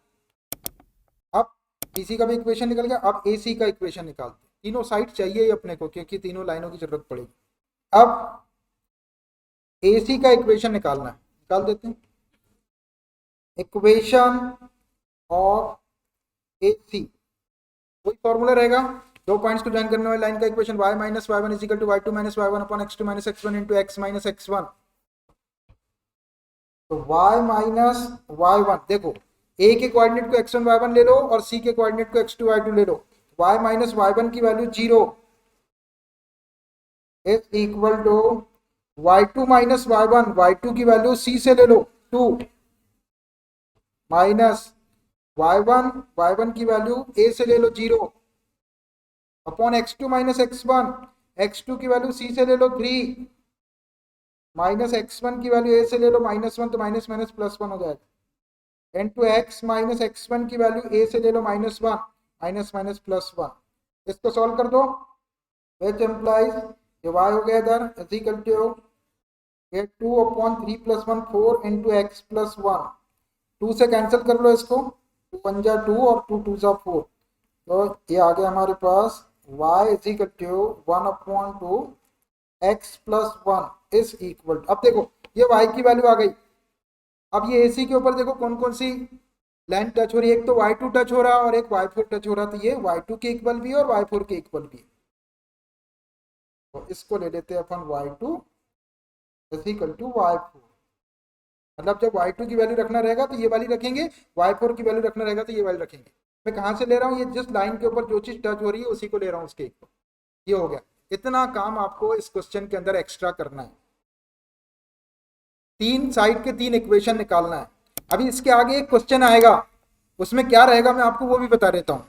अब BC का भी इक्वेशन निकल गया, अब AC का इक्वेशन निकालते हैं। तीनों साइड चाहिए ही अपने को क्योंकि तीनों लाइनों की जरूरत पड़ेगी। अब AC का इक्वेशन निकालना है, निकाल देते हैं। इक्वेशन ऑफ AC वही फॉर्मूला रहेगा, दो पॉइंट्स को ज्वाइन करने वाली लाइन का equation y minus y one is equal to y2 minus y one upon x2 minus x1 into x minus x1। तो y माइनस वाई वन, देखो a के कोऑर्डिनेट को x1 y1 ले लो और c के कोऑर्डिनेट को x2 y2 ले लो, y माइनस वाई वन की value 0 is equal to y2 minus y one, y2 की वैल्यू c से ले लो 2 माइनस y1 की वैल्यू a से ले लो 0 upon x2 minus x1, x2 की वैल्यू c से ले लो 3 माइनस x1 की वैल्यू a से ले लो -1, तो माइनस माइनस प्लस वन हो जाएगा, इनटू x माइनस x1 की वैल्यू a से ले लो -1 माइनस माइनस प्लस वन। इसको सॉल्व कर दो, विच एम्प्लाइज ये y हो गया इधर इज इक्वल टू ये 2/3 + 1 4 इंटू एक्स प्लस वन, 2 से कैंसिल कर लो इसको, 2 1 जा 2 और 2 2 जा 4, तो ये आ गया हमारे पास y is equal to 1/2 x plus one is equal. अब देखो ये y की वैल्यू आ गई। अब ये AC के ऊपर देखो कौन कौन सी लाइन टच हो रही है, एक तो y2 टच हो रहा है और एक y4 टच हो रहा है, तो ये y2 के इक्वल भी है और y4 के इक्वल भी है, तो इसको ले लेते हैं अपन y2 is equal to y4। मतलब जब y2 की वैल्यू रखना रहेगा तो ये वाली रखेंगे, y4 की वैल्यू रखना रहेगा तो ये वाली रखेंगे। मैं कहाँ से ले रहा हूँ, ये जिस लाइन के ऊपर जो चीज टच हो रही है उसी को ले रहा हूँ उसके इक्वल। ये हो गया, इतना काम आपको इस क्वेश्चन के अंदर एक्स्ट्रा करना है। 3 साइड के 3 इक्वेशन निकालना है। अभी इसके आगे एक क्वेश्चन आएगा, उसमें क्या रहेगा मैं आपको वो भी बता देता हूँ।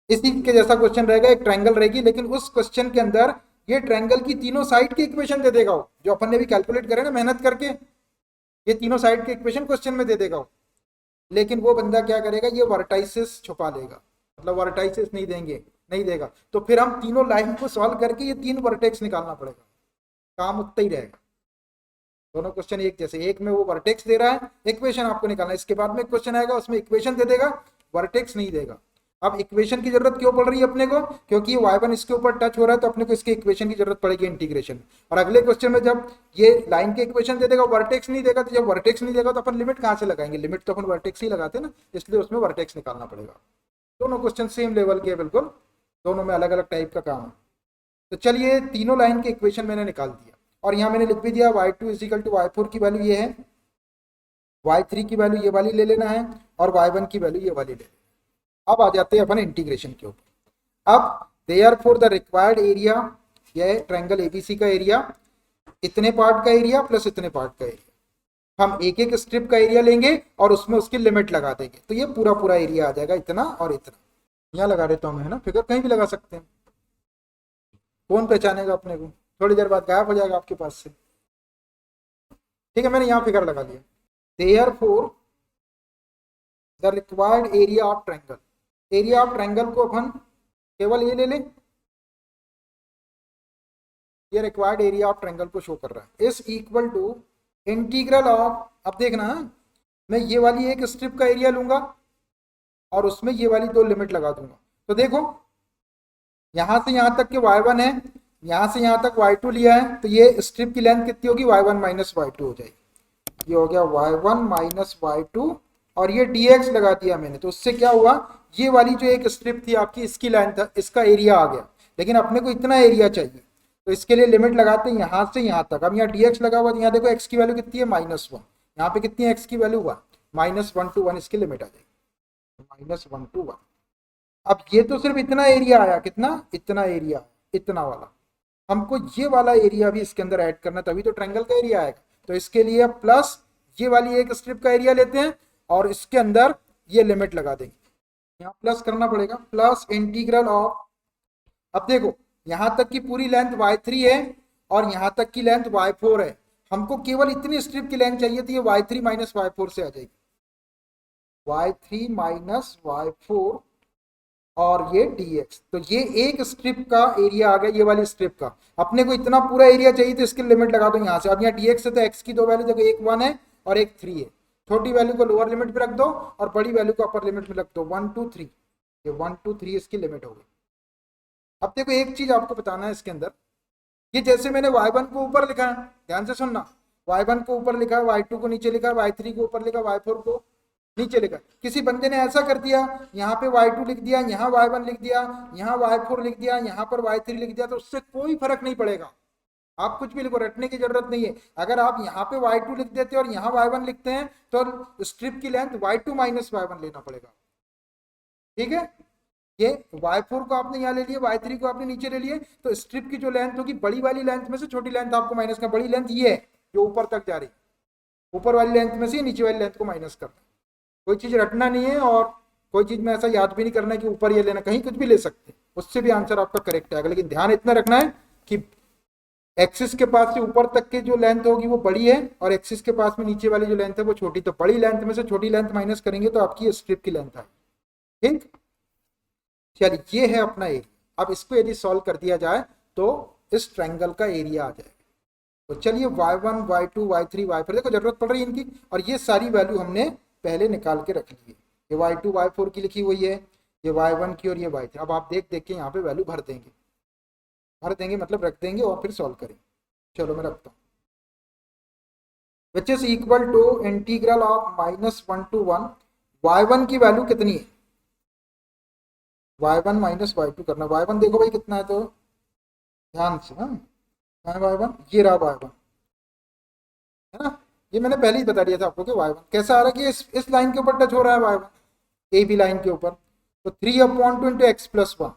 इसी के जैसा क्वेश्चन रहेगा, एक ट्रायंगल रहेगी, लेकिन उस क्वेश्चन के अंदर ये ट्रायंगल की तीनों साइड की इक्वेशन दे देगा, जो अपन ने भी कैलकुलेट करे ना मेहनत करके, ये तीनों साइड के इक्वेशन क्वेश्चन में दे देगा। लेकिन वो बंदा क्या करेगा, ये वर्टाइसिस छुपा लेगा, मतलब वर्टाइसिस नहीं देगा, तो फिर हम तीनों लाइन को सॉल्व करके ये 3 वर्टेक्स निकालना पड़ेगा, काम उतना ही रहेगा। दोनों क्वेश्चन एक जैसे, एक में वो वर्टेक्स दे रहा है, इक्वेशन आपको निकालना है। इसके बाद में क्वेश्चन आएगा उसमें इक्वेशन दे देगा, वर्टेक्स नहीं देगा। अब इक्वेशन की जरूरत क्यों पड़ रही है अपने को, क्योंकि y1 इसके ऊपर टच हो रहा है तो अपने को इसके इक्वेशन की जरूरत पड़ेगी इंटीग्रेशन। और अगले क्वेश्चन में जब ये लाइन के इक्वेशन दे देगा, वर्टेक्स नहीं देगा, तो जब वर्टेक्स नहीं देगा तो अपन लिमिट कहाँ से लगाएंगे, लिमिट तो अपन वर्टेक्स ही लगाते हैं ना, इसलिए उसमें वर्टेक्स निकालना पड़ेगा। दोनों क्वेश्चन सेम लेवल के, बिल्कुल दोनों में अलग अलग टाइप का काम है। तो चलिए तीनों लाइन के इक्वेशन मैंने निकाल दिया और यहाँ मैंने लिख भी दिया y2 is equal to y4 की वैल्यू ये है, y3 की वैल्यू ये वाली ले लेना है और y1 की वैल्यू ये वाली ले लेना है। अब आ जाते हैं अपन इंटीग्रेशन के ऊपर। अब देयरफॉर द रिक्वायर्ड एरिया, यह ट्रायंगल ABC का एरिया, इतने पार्ट का एरिया प्लस इतने पार्ट का एरिया, हम एक एक स्ट्रिप का एरिया लेंगे और उसमें उसकी लिमिट लगा देंगे, तो ये पूरा पूरा एरिया आ जाएगा इतना और इतना। यहाँ लगा देता हूँ मैं, है ना, फिगर कहीं भी लगा सकते हैं, कौन पहचानेगा अपने को, थोड़ी देर बाद गायब हो जाएगा आपके पास से। ठीक है, मैंने यहाँ फिगर लगा दिया। Therefore the required area of triangle, area of triangle को अपन केवल ये ले लें, ये रिक्वायर्ड एरिया ऑफ ट्रायंगल को शो कर रहा है, is equal to integral of, अब देखना मैं ये वाली एक स्ट्रिप का एरिया लूंगा और उसमें ये वाली 2 लिमिट लगा दूंगा। तो देखो यहां से यहां तक के y1 है, यहां से यहां तक y2 लिया है, तो ये स्ट्रिप की लेंथ कितनी होगी, y1 माइनस y2 हो जाएगी। ये हो गया y1 माइनस y2 और ये dx लगा दिया मैंने, तो उससे क्या हुआ, ये वाली जो एक स्ट्रिप थी आपकी, इसकी लेंथ था, इसका एरिया आ गया, लेकिन अपने को इतना एरिया चाहिए, तो इसके लिए लिमिट लगाते हैं यहाँ से यहाँ तक। अब यहाँ dx लगा हुआ, यहाँ देखो x की वैल्यू कितनी है, -1, यहाँ पे कितनी है x की वैल्यू, 1, -1 to 1 इसकी लिमिट आ जाएगी, -1 to 1। अब ये तो सिर्फ इतना एरिया आया, कितना, इतना एरिया, इतना वाला, हमको ये वाला एरिया भी इसके अंदर ऐड करना, तभी तो ट्रायंगल का एरिया आएगा। तो इसके लिए प्लस ये वाली एक स्ट्रिप का एरिया लेते हैं और इसके अंदर ये लिमिट लगा देंगे, यहाँ प्लस करना पड़ेगा, प्लस इंटीग्रल ऑफ, अब देखो यहां तक की पूरी लेंथ y3 है और यहां तक की लेंथ y4 है, हमको केवल इतनी स्ट्रिप की लेंथ चाहिए थी, ये y3 माइनस y4 से आ जाएगी, y3 माइनस y4 और ये dx, तो ये एक स्ट्रिप का एरिया आ गया, ये वाली स्ट्रिप का। अपने को इतना पूरा एरिया चाहिए तो इसकी लिमिट लगा दो यहाँ से। अब यहाँ dx है तो x की दो वैल्यू देखो, एक 1 है और एक 3 है, छोटी वैल्यू को लोअर लिमिट पे रख दो और बड़ी वैल्यू को अपर लिमिट में रख दो, 1 2 3, ये 1 2 3 इसकी लिमिट हो गई। अब देखो एक चीज आपको बताना है इसके अंदर, ये जैसे मैंने y1 को ऊपर लिखा है, ध्यान से सुनना, y1 को ऊपर लिखा, y2 को नीचे लिखा, y3 को ऊपर लिखा, y4 को नीचे लिखा। किसी बंदे ने ऐसा कर दिया, यहाँ पे y2 लिख दिया, यहाँ y1 लिख दिया, यहाँ y4 लिख दिया, यहाँ पर y3 लिख दिया, तो उससे कोई फर्क नहीं पड़ेगा, आप कुछ भी लिखो, रटने की जरूरत नहीं है। अगर आप यहाँ पे y2 लिख देते और यहाँ y1 लिखते हैं तो स्ट्रिप की लेंथ y2 माइनस y1 लेना पड़ेगा, ठीक है। ये y4 को आपने यहाँ ले लिया, y3 को आपने नीचे ले लिए, तो स्ट्रिप की जो लेंथ होगी, बड़ी वाली लेंथ में से छोटी लेंथ आपको माइनस करना, बड़ी लेंथ ये है जो ऊपर तक जा रही, ऊपर वाली लेंथ में से नीचे वाली लेंथ को माइनस करना। कोई चीज रटना नहीं है और कोई चीज में ऐसा याद भी नहीं करना है कि ऊपर ये लेना, कहीं कुछ भी ले सकते हैं, उससे भी आंसर आपका करेक्ट आएगा। लेकिन ध्यान इतना रखना है कि एक्सिस के पास से ऊपर तक की जो लेंथ होगी वो बड़ी है और एक्सिस के पास में नीचे वाली जो लेंथ है वो छोटी, तो बड़ी लेंथ में से छोटी लेंथ माइनस करेंगे तो आपकी स्ट्रिप की लेंथ आएगी, ठीक। चलिए ये है अपना एरिया। अब इसको यदि सॉल्व कर दिया जाए तो इस ट्रायंगल का एरिया आ जाएगा। तो चलिए y1 y2 y3 y4 देखो जरूरत पड़ रही है इनकी, और ये सारी वैल्यू हमने पहले निकाल के रख ली है, ये y2 y4 की लिखी हुई है, ये y1 की और ये y3। अब आप देख देख के यहाँ पे वैल्यू भर देंगे मतलब रख देंगे और फिर सॉल्व करेंगे। चलो मैं रखता हूँ, which is equal to integral of -1 to 1, y1 की वैल्यू कितनी है, y1 माइनस y2 करना, y1 देखो भाई कितना है, तो ध्यान से, हाँ y1, ये रहा y1 है ना, ये मैंने पहले ही बता दिया था आपको कि y1 कैसा आ रहा है कि इस लाइन के ऊपर टच हो रहा है y1, ए बी लाइन के ऊपर, तो 3/2 into x plus 1,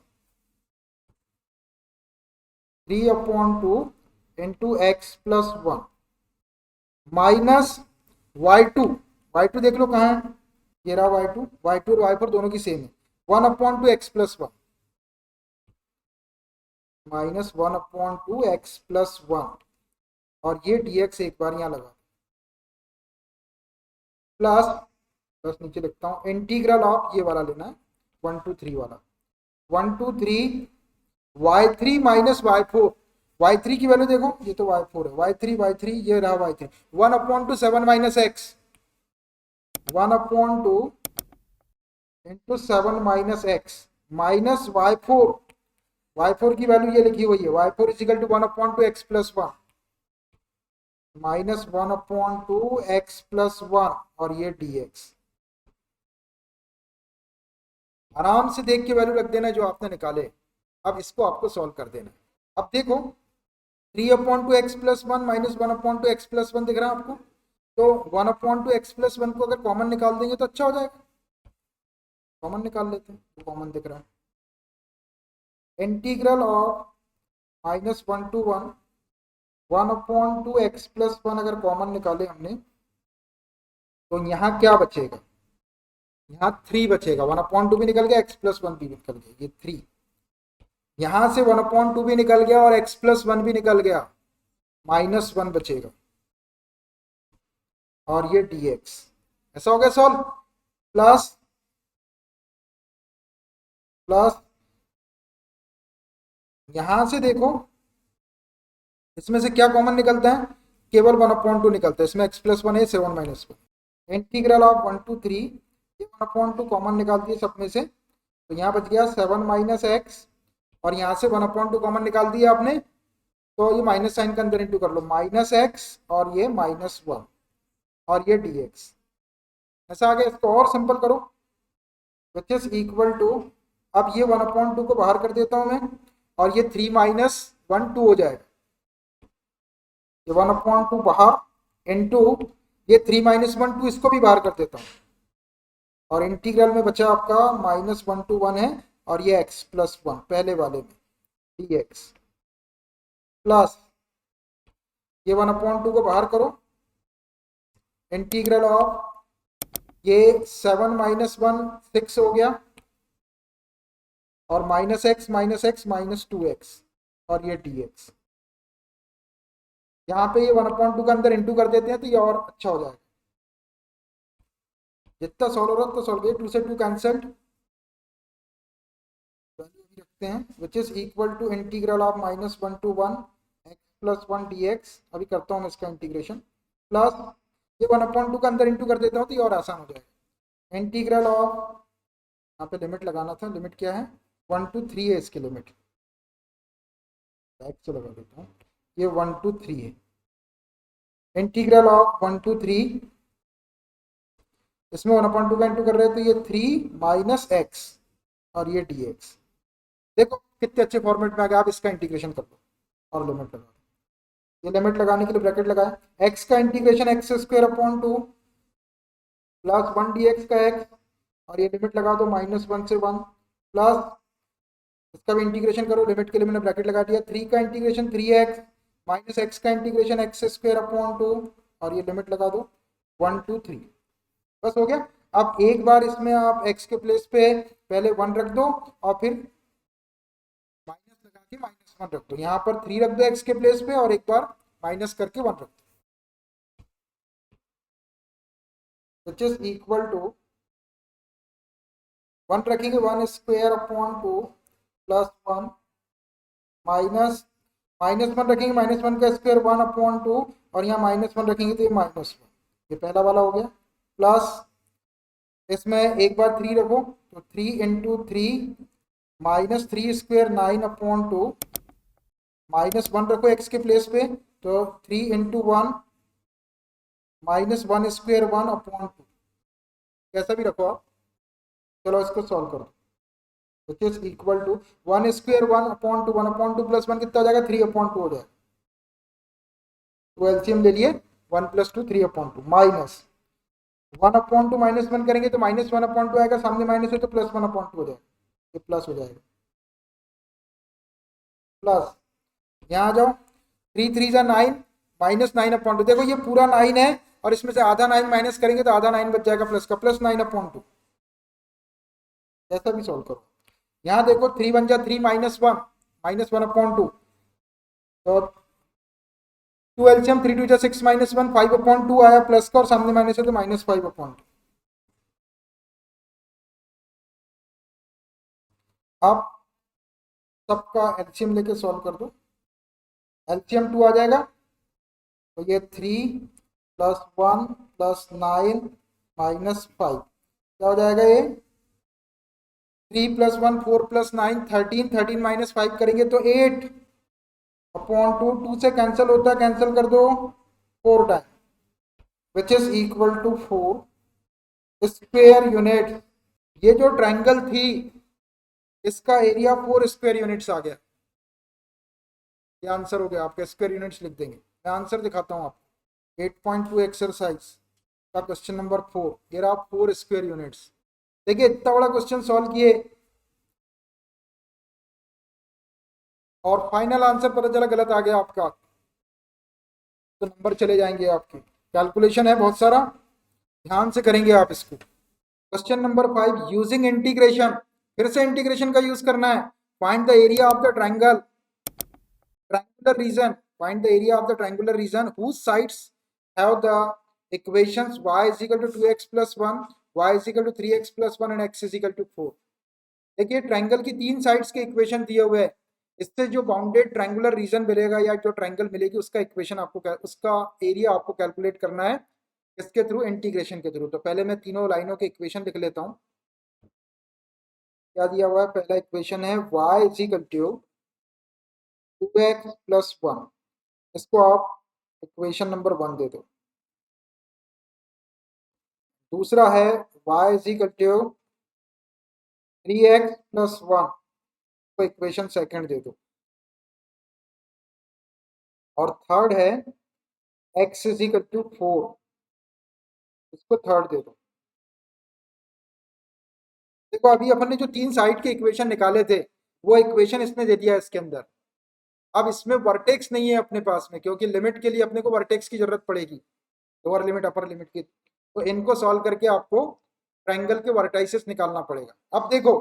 3/2 into x plus 1 minus y2 देख लो कहाँ है, ये रहा y2 और y4 दोनों की सेम है, 1/2 x plus 1 minus 1/2 x plus 1 और ये dx एक बार यहाँ लगा, प्लस नीचे लिखता हूँ इंटीग्रल ऑफ ये वाला लेना है 1 to 3 वाला, 1 to 3 y3 minus y4, y3 की वैल्यू देखो, ये तो y4 है, y3 ये रहा y3, 1/2 7 minus x, 1/2 into 7 minus x minus y4 की वैल्यू ये लिखी हुई है, y4 is equal to 1/2 x plus 1 minus 1/2 x plus 1 और ये dx। आराम से देख के वैल्यू रख देना जो आपने निकाले। अब इसको आपको सॉल्व कर देना है। अब देखो 3/2 x plus 1 minus 1/2 x plus 1 दिख रहा है आपको, तो 1/2 एक्स प्लस 1 को अगर कॉमन निकाल देंगे तो अच्छा हो जाएगा, कॉमन निकाल लेते हैं, तो कॉमन दिख रहा है, integral of -1 to 1 1/2 x plus 1 अगर कॉमन निकाले हमने तो यहाँ क्या बचेगा, यहाँ 3 बचेगा, 1/2 भी निकल गया, एक्स प्लस 1 भी निकल गया, ये 3, यहाँ से 1/2 भी निकल गया और एक्स प्लस 1 भी निकल गया, -1 बचेगा और ये dx। ऐसा हो गया सॉल्व, प्लस यहां से देखो इसमें से क्या कॉमन निकलता है, केवल 1/2 निकलता है, इसमें x प्लस 1 है, 7 माइनस 1, इंटीग्रल ऑफ 1 to 3, ये 1/2 कॉमन निकाल दिए सब में से, तो यहाँ बच गया 7 माइनस एक्स और यहाँ से 1/2 कॉमन निकाल दिया आपने, तो ये माइनस साइन का अंदर इंटू कर लो, -x और ये -1 और ये dx। ऐसा आ गया। इसको और सिंपल करो, विच इज इक्वल टू, अब ये 1/2 को बाहर कर देता हूं मैं, और ये 3 माइनस 1 2 हो जाएगा। ये 1/2 बाहर इंटू ये 3 माइनस 1 2, इसको भी बाहर कर देता हूँ, और इंटीग्रल में बचा आपका -1 to 1 है, और ये x प्लस 1 पहले वाले में dx प्लस ये 1/2 को बाहर करो, इंटीग्रल ऑफ ये 7 माइनस 1 6 हो गया, और -x -2x, और ये dx। यहाँ पे ये 1/2 के अंदर इंटू कर देते हैं तो ये और अच्छा हो जाएगा। जितना सॉल्व हो रहा है तो सॉल्व, 2 से 2 कैंसल्ड, रखते हैं which is equal to integral of -1 to 1 x plus 1 dx। अभी करता हूँ मैं इसका इंटीग्रेशन, प्लस ये 1/2 का अंदर इंटू कर देता हूँ तो ये और आसान हो जाएगा। इंटीग्रल ऑफ, यहाँ पे लिमिट लगाना था, लिमिट क्या है, 1 to 3 है इसकी लिमिट, बैक से लगा देता हूँ, ये 1 to 3 है। इंटीग्रल ऑफ 1 to 3, इसमें 1/2 का इंटू कर रहे हैं तो ये 3 माइनस एक्स, और ये dx। देखो कितने अच्छे फॉर्मेट में आ गया। आप इसका इंटीग्रेशन कर लो और लिमिट लगा दो। ये लिमिट लगाने के लिए ब्रैकेट लगाए, x का इंटीग्रेशन x² 2 प्लस 1 dx का x, और ये लिमिट लगा दो -1 से 1, प्लस इसका भी इंटीग्रेशन करो, लिमिट के लिए मैंने ब्रैकेट लगा दिया, 3 का इंटीग्रेशन 3x माइनस x का इंटीग्रेशन x² 2, और ये लिमिट लगा दो 1 to 3। बस हो गया। अब एक बार इसमें आप x के प्लेस पे पहले 1 रख दो, और फिर माइनस लगा के -1 रख दो, यहाँ पर 3 रख दो x के प्लेस पे, और एक बार माइनस करके 1 रख दो, विच इज इक्वल टू 1 रखेंगे 1² 2 प्लस 1 माइनस -1 रखेंगे -1 का स्क्वायर 1/2, और यहाँ -1 रखेंगे तो ये -1, ये पहला वाला हो गया। प्लस इसमें एक बार 3 रखो तो 3 इंटू 3 -3² 9/2, -1 रखो x के प्लेस पे तो 3 इंटू 1 -1² 1/2, कैसा भी रखो आप। चलो इसको सॉल्व करो, which is equal to 1² 1/2, 1/2 plus 1 कितना हो जाएगा, 3/2 हो जाएगा। तो एलसीएम ले लिए, 1 + 2 3/2, माइनस 1/2 -1 करेंगे तो -1/2 आएगा, सामने माइनस है तो +1/2 हो जाएगा, ये प्लस हो जाएगा। प्लस यहाँ आ जाओ, 3 3 जा 9, -9/2, देखो ये पूरा 9 है, और इसमें से आधा 9 माइनस करेंगे तो आधा 9 बच जाएगा प्लस का, +9/2। ऐसा भी सॉल्व करो। यहाँ देखो 3 1 जा 3 -1 -1/2, तो 2 एलसीएम 3 2 जा 6 -1 5/2 आया प्लस का, और सामने माइनस है तो -5/2। अब सबका एलसीएम लेके सॉल्व कर दो, एलसीएम 2 आ जाएगा, तो ये 3 + 1 + 9 -5 क्या हो जाएगा, ये 3 + 1 4 + 9 13, 13 -5 करेंगे तो 8/2, 2 से कैंसिल होता है, कैंसिल कर दो 4 time, which is equal to 4 square unit. ये जो ट्रायंगल थी इसका एरिया 4 स्क्वायर यूनिट्स आ गया, ये आंसर हो गया आपका। स्क्वायर यूनिट्स लिख देंगे, मैं आंसर दिखाता हूँ आपको। 8.2 एक्सरसाइज का क्वेश्चन नंबर 4, ये रहा 4 स्क्वायर यूनिट्स। देखिए इतना बड़ा क्वेश्चन सॉल्व किए, और फाइनल आंसर पता चला गलत आ गया आपका, तो नंबर चले जाएंगे आपके। कैलकुलेशन है बहुत सारा, ध्यान से करेंगे आप इसको। क्वेश्चन नंबर 5, यूजिंग इंटीग्रेशन, फिर से इंटीग्रेशन का यूज करना है। Find the area of the triangle, triangular region, find the area of the triangular region whose sides have the equations y is equal to 2x plus 1, y is equal to 3x plus 1 and x is equal to 4। देखिए triangle की 3 sides के equation दिए हुए हैं, इससे जो bounded triangular reason मिलेगा या जो ट्रायंगल मिलेगी उसका इक्वेशन आपको, उसका एरिया आपको कैलकुलेट करना है, इसके थ्रू, इंटीग्रेशन के थ्रू। तो पहले मैं तीनों लाइनों के इक्वेशन लिख लेता हूँ। क्या दिया हुआ है, पहला इक्वेशन है y is equal to 2x plus 1, इसको आप इक्वेशन नंबर 1 दे दो। दूसरा है y is equal to 3x plus 1, तो इक्वेशन सेकंड दे दो। और थर्ड है x इज इक्वल टू 4, इसको थर्ड दे दो। देखो अभी अपन ने जो तीन साइड के इक्वेशन निकाले थे वो इक्वेशन इसने दे दिया इसके अंदर। अब इसमें वर्टेक्स नहीं है अपने पास में, क्योंकि लिमिट के लिए अपने को वर्टेक्स की जरूरत पड़ेगी, लोअर लिमिट अपर लिमिट की। तो इनको सॉल्व करके आपको ट्रायंगल के वर्टाइसेस निकालना पड़ेगा। अब देखो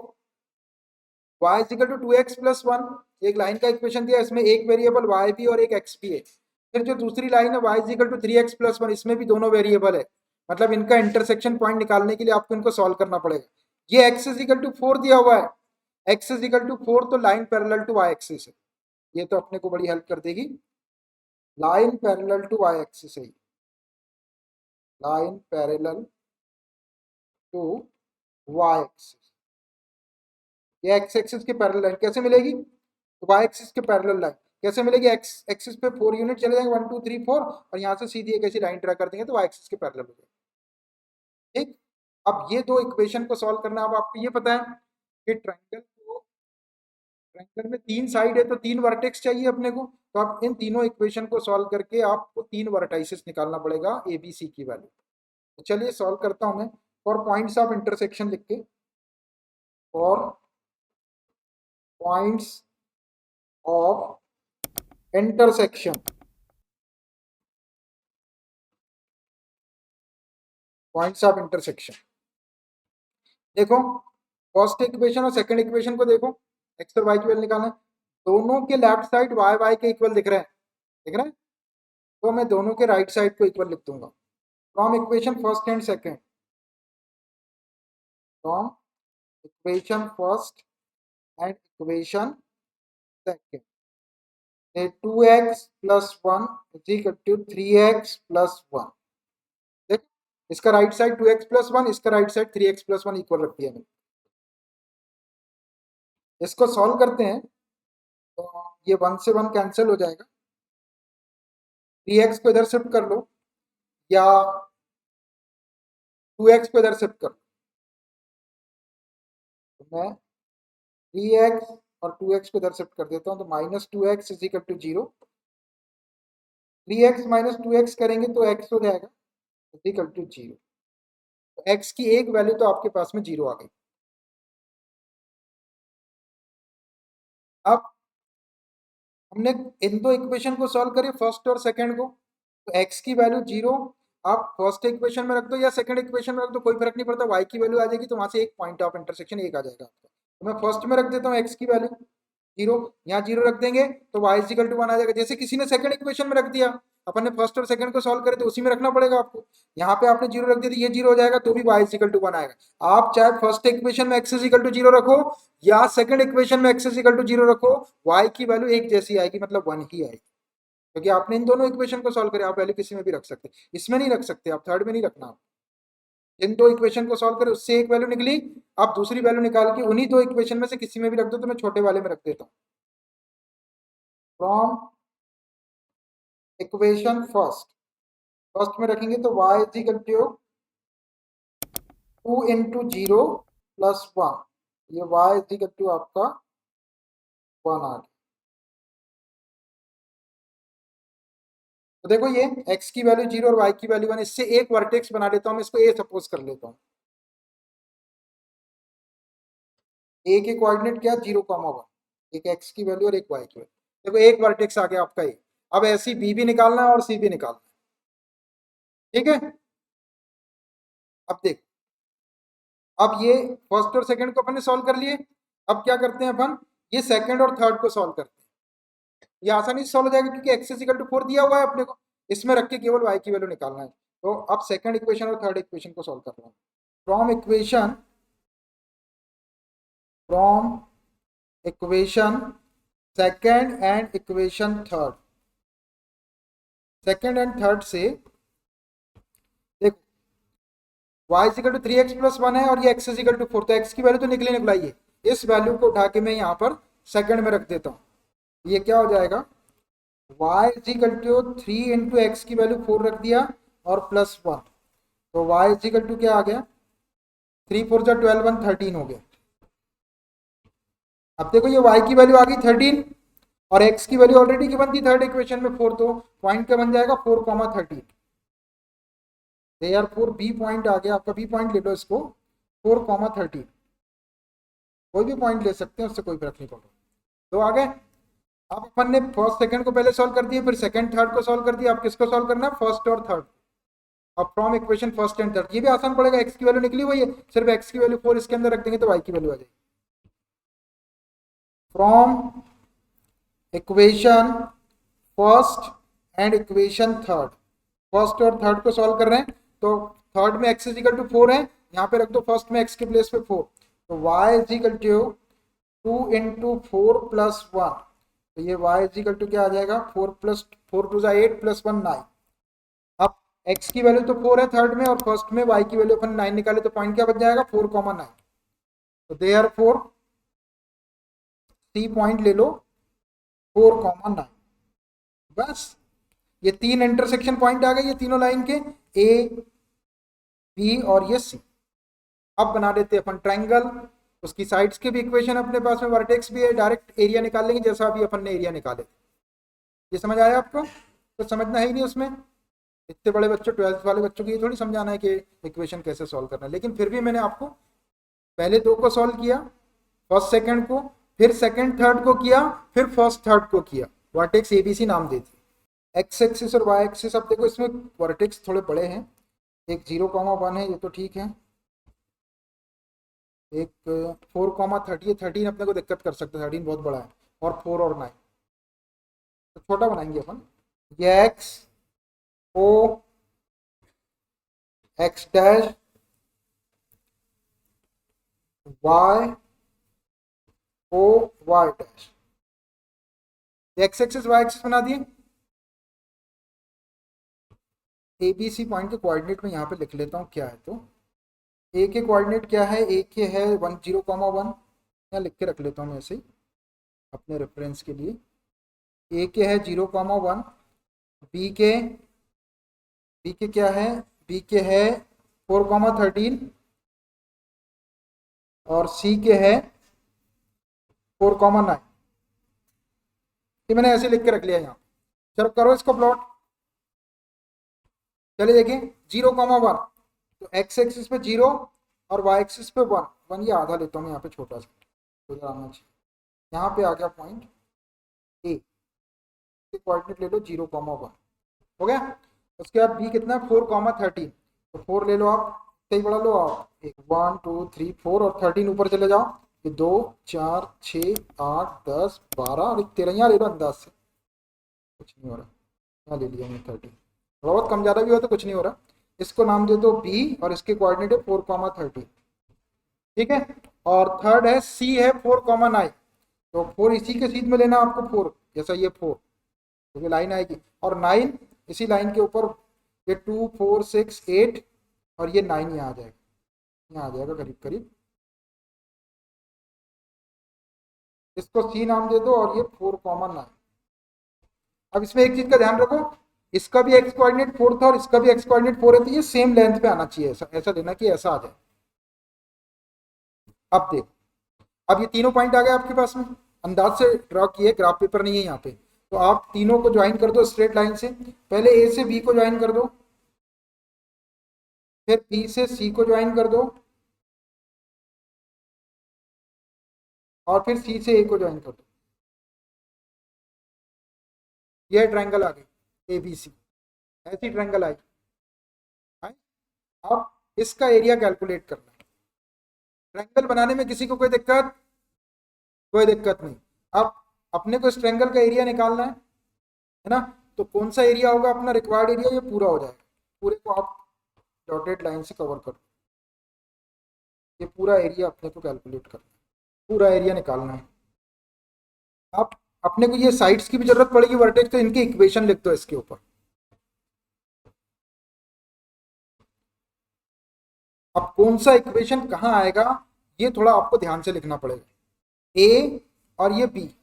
y is equal to 2x plus 1, एक लाइन का इक्वेशन दिया, इसमें एक वेरिएबल y भी और एक x भी है। फिर जो दूसरी लाइन है y is equal to 3x plus 1, इसमें भी दोनों वेरिएबल है, मतलब इनका इंटरसेक्शन पॉइंट निकालने के लिए आपको इनको सॉल्व करना पड़ेगा। ये x इज इक्वल टू 4 दिया हुआ है, x इज इक्वल टू 4, तो line parallel to y axis है, ये तो अपने को बड़ी हेल्प कर देगी। Line parallel to y axis है, line parallel to y axis, ये x एक्सिस के पैरेलल लाइन कैसे मिलेगी, तो y एक्सिस के पैरेलल लाइन कैसे मिलेगी, x एक्सिस पे 4 यूनिट चले जाएंगे, 1 2 3 4, और यहाँ से सीधी एक ऐसी लाइन ड्रा कर देंगे तो y एक्सिस के पैरेलल हो जाएगा। ठीक, अब ये दो इक्वेशन को सॉल्व करना। अब आपको ये पता है कि ट्रायंगल में तीन साइड है तो तीन वर्टेक्स चाहिए अपने को, तो आप इन तीनों इक्वेशन को सॉल्व करके आपको तीन वर्टाइसेस निकालना पड़ेगा ए बी सी की वैल्यू। तो चलिए सॉल्व करता हूं मैं। फॉर पॉइंट्स ऑफ इंटरसेक्शन लिख के, for points of intersection, points of intersection देखो, फर्स्ट इक्वेशन और सेकंड इक्वेशन को देखो, एक्स और वाई की वैल्यू निकालना है। दोनों के लेफ्ट साइड वाई वाई के इक्वल दिख रहे हैं, दिख रहे हैं, तो मैं दोनों के राइट साइड को इक्वल लिख दूंगा। From equation first and second, from equation first and equation second, 2x plus 1 is equal to 3x plus 1। देख, इसका राइट साइड 2x प्लस 1, इसका right side 3x plus 1 equal रख दिया मैंने। इसको सॉल्व करते हैं तो ये 1 से 1 कैंसिल हो जाएगा, 3x को इधर शिफ्ट कर लो या 2x को इधर शिफ्ट कर लो, तो मैं 3x और 2x को इधर शिफ्ट कर देता हूँ, तो minus 2x is equal to 0, 3x minus 2x करेंगे तो x हो जाएगा इज इक्वल टू 0। तो x की एक वैल्यू तो आपके पास में 0 आ गई। अब हमने इन दो इक्वेशन को सॉल्व करिए, फर्स्ट और सेकंड को, तो x की वैल्यू 0 आप फर्स्ट इक्वेशन में रख दो या सेकंड इक्वेशन में रख दो, कोई फर्क नहीं पड़ता, y की वैल्यू आ जाएगी, तो वहां से एक पॉइंट ऑफ इंटरसेक्शन एक आ जाएगा आपका। तो मैं फर्स्ट में रख देता हूँ x की वैल्यू 0, यहाँ 0 रख देंगे तो y इक्वल टू 1 आ जाएगा। जैसे किसी ने सेकंड इक्वेशन में रख दिया, अपन ने फर्स्ट और सेकंड को सॉल्व करे तो उसी में रखना पड़ेगा आपको। यहाँ पे आपने 0 रख दिया तो ये 0 हो जाएगा, तो भी y इक्वल टू 1 आएगा। आप चाहे फर्स्ट इक्वेशन में x इक्वल टू 0 रखो या सेकंड इक्वेशन में x इक्वल टू 0 रखो, y की वैल्यू एक जैसी आएगी, मतलब 1 ही आएगी, क्योंकि आपने इन दोनों इक्वेशन को सॉल्व करे। आप वैल्यू किसी में भी रख सकते, इसमें नहीं रख सकते, आप थर्ड में नहीं रखना। इन दो इक्वेशन को सॉल्व करे, उससे एक वैल्यू निकली, आप दूसरी वैल्यू निकाल के उन्हीं दो इक्वेशन में से किसी में भी रख दो, तो मैं छोटे वाले में रख देता हूँ। फ्रॉम इक्वेशन फर्स्ट में रखेंगे तो y is equal to 2 into 0 plus 1, ये y इज इक्वल टू आपका 1 आ गया। तो देखो ये x की वैल्यू 0 और y की वैल्यू 1, इससे एक वर्टेक्स बना लेता हूं मैं, इसको a सपोज कर लेता हूं। a के कोऑर्डिनेट क्या, 0, 1, एक x की वैल्यू और एक y की वैल्यू। देखो एक वर्टेक्स आ गया आपका a। अब ऐसी b भी निकालना है और c भी निकालना है, ठीक है। अब देख, अब ये फर्स्ट और सेकंड को अपन ने सॉल्व कर लिए, अब क्या करते हैं अपन, ये सेकंड और थर्ड को सॉल्व करते हैं। ये आसानी से सॉल्व हो जाएगा क्योंकि x इक्वल टू 4 दिया हुआ है अपने को, इसमें रख के केवल y की वैल्यू निकालना है। तो अब सेकंड इक्वेशन और थर्ड इक्वेशन को सॉल्व कर रहा हूँ। From equation second and equation third, second and third से देखो y equal to 3x plus 1 है और ये x इक्वल टू 4, तो x की वैल्यू तो निकली निकलाई है, इस वैल्यू को उठा के मैं यहाँ पर सेकंड में रख देता हूँ। ये क्या हो जाएगा, y equal to 3 into x की वैल्यू 4 रख दिया और प्लस 1, तो y इज इक्वल टू क्या आ गया, 3 4 जा 12 1 13 हो गया। अब देखो ये y की वैल्यू आ गई 13 और x की वैल्यू ऑलरेडी गिवन थी थर्ड इक्वेशन में 4, तो पॉइंट क्या बन जाएगा 4,13। यार 4 बी पॉइंट आ गया आपका, बी पॉइंट ले लो इसको, 4,13। कोई भी पॉइंट ले सकते हैं, उससे कोई फर्क नहीं पड़ता। तो आ गए। अब अपन ने फर्स्ट सेकंड को पहले सॉल्व कर दिया, फिर सेकंड थर्ड को सॉल्व कर दिया। अब किसको सॉल्व करना है, फर्स्ट और थर्ड। अब from equation first and third, ये भी आसान पड़ेगा। x की वैल्यू निकली हुई है, सिर्फ x की वैल्यू 4 इसके अंदर रख देंगे तो y की वैल्यू आ जाएगी। From equation first and equation third, first और थर्ड को सॉल्व कर रहे हैं, तो थर्ड में x इज इक्वल टू 4 है, यहाँ पे रख दो फर्स्ट में x के प्लेस पे 4, तो y is equal to 2 into 4 plus 1, तो ये y इज इक्वल टू क्या आ जाएगा, 4 प्लस 4 टू 8 प्लस 1 9। अब x की वैल्यू तो 4 है थर्ड में, और फर्स्ट में y की वैल्यू अपन 9 निकाले, तो पॉइंट क्या बच जाएगा 4,9। तो देयरफॉर सी पॉइंट ले लो 4,9। बस ये तीन इंटरसेक्शन पॉइंट आ गए, ये तीनों लाइन के, ए बी और ये सी। अब बना देते हैं अपन ट्रायंगल, उसकी साइड्स की भी इक्वेशन अपने पास में, वर्टेक्स भी है, डायरेक्ट एरिया निकाल लेंगे जैसा अभी अपन ने एरिया निकाले। ये समझ आया आपको, तो समझना है ही नहीं उसमें। इतने बड़े बच्चों 12th वाले बच्चों को ये थोड़ी समझाना है कि इक्वेशन कैसे सॉल्व करना है, लेकिन फिर भी मैंने आपको पहले दो को सॉल्व किया, फर्स्ट सेकंड को, फिर सेकंड थर्ड को किया, फिर फर्स्ट थर्ड को किया, वर्टेक्स एबीसी नाम देती। एक्स एक्सिस और वाई एक्सिस, अब देखो इसमें वर्टेक्स थोड़े बड़े हैं, एक 0,1 है, ये तो ठीक है, एक 4,30 है, 13 अपने को दिक्कत कर सकते हैं, 13 बहुत बड़ा है, और 4 और 9 तो छोटा बनाएंगे अपन। ये X O X dash Y O Y dash, X axis Y axis बना दिए। ए बी सी पॉइंट के कोऑर्डिनेट में यहाँ पे लिख लेता हूँ क्या है। तो ए के कोऑर्डिनेट क्या है, ए के है 10,1, यहाँ लिख के रख लेता हूँ मैं ऐसे ही अपने रेफरेंस के लिए। ए के है 0,1, बी के क्या है, बी के है 4,13 और सी के है 4,9। ये मैंने ऐसे लिख के रख लिया यहाँ। चलो करो इसको प्लॉट, चलिए देखिए 0,1, तो एक्स एक्सिस पे 0 और वाई एक्सिस पे 1, ये आधा लेता हूँ मैं यहाँ पे छोटा सा, तो आना चाहिए। यहाँ पे आ गया पॉइंट ए, कोऑर्डिनेट ले लो 0,1 हो गया। उसके बाद बी कितना है 4,13, तो 4 ले लो आप, सही बढ़ा लो आप, 1 2 3 4 और 13 ऊपर चले जाओ, ये 2 4 6 8 10 12 और 13 यहाँ ले लो अंदाज से, कुछ नहीं हो रहा, यहाँ ले लिया मैं 13, थोड़ा बहुत कम ज़्यादा भी हो तो कुछ नहीं हो रहा। इसको नाम दे दो बी और इसके कोऑर्डिनेट है 4,13, ठीक है। और थर्ड है सी है 4,9, तो 4 इसी के सीध में लेना आपको, 4 जैसा ये 4, तो ये लाइन आएगी, और 9 इसी लाइन के ऊपर, ये 2 4 6 8 और ये 9 यहाँ आ जाएगा, यहाँ आ जाएगा करीब करीब, इसको सी नाम दे दो और ये 4,9। अब इसमें एक चीज का ध्यान रखो, इसका भी एक्स कोऑर्डिनेट 4 था और इसका भी एक्स कोऑर्डिनेट 4 है, तो ये सेम लेंथ पे आना चाहिए, ऐसा लेना कि ऐसा आ जाए। अब देखो, अब ये तीनों पॉइंट आ गए आपके पास में, अंदाज से ड्रॉ किए, ग्राफ पेपर नहीं है यहाँ पे, तो आप तीनों को ज्वाइन कर दो स्ट्रेट लाइन से। पहले ए से बी को ज्वाइन कर दो, फिर बी से सी को ज्वाइन कर दो, और फिर सी से ए को ज्वाइन कर दो। यह ट्रायंगल आ गई ए बी सी, ऐसी ट्रायंगल आई। अब इसका एरिया कैलकुलेट करना है, ट्रायंगल बनाने में किसी को कोई दिक्कत, कोई दिक्कत नहीं। अब अपने को इस ट्रायंगल का एरिया निकालना है ना, तो कौन सा एरिया होगा अपना रिक्वायर्ड एरिया, ये पूरा हो जाएगा, पूरे को आप डॉटेड लाइन से कवर करो, ये पूरा एरिया अपने को कैलकुलेट करना है, पूरा एरिया निकालना है। अब अपने को ये साइड्स की भी जरूरत पड़ेगी वर्टेक्स, तो इनकी इक्वेशन लिख दो इसके ऊपर। अब कौन सा इक्वेशन कहाँ आएगा, ये थोड़ा आपको ध्यान से लिखना पड़ेगा। ए और ये बी है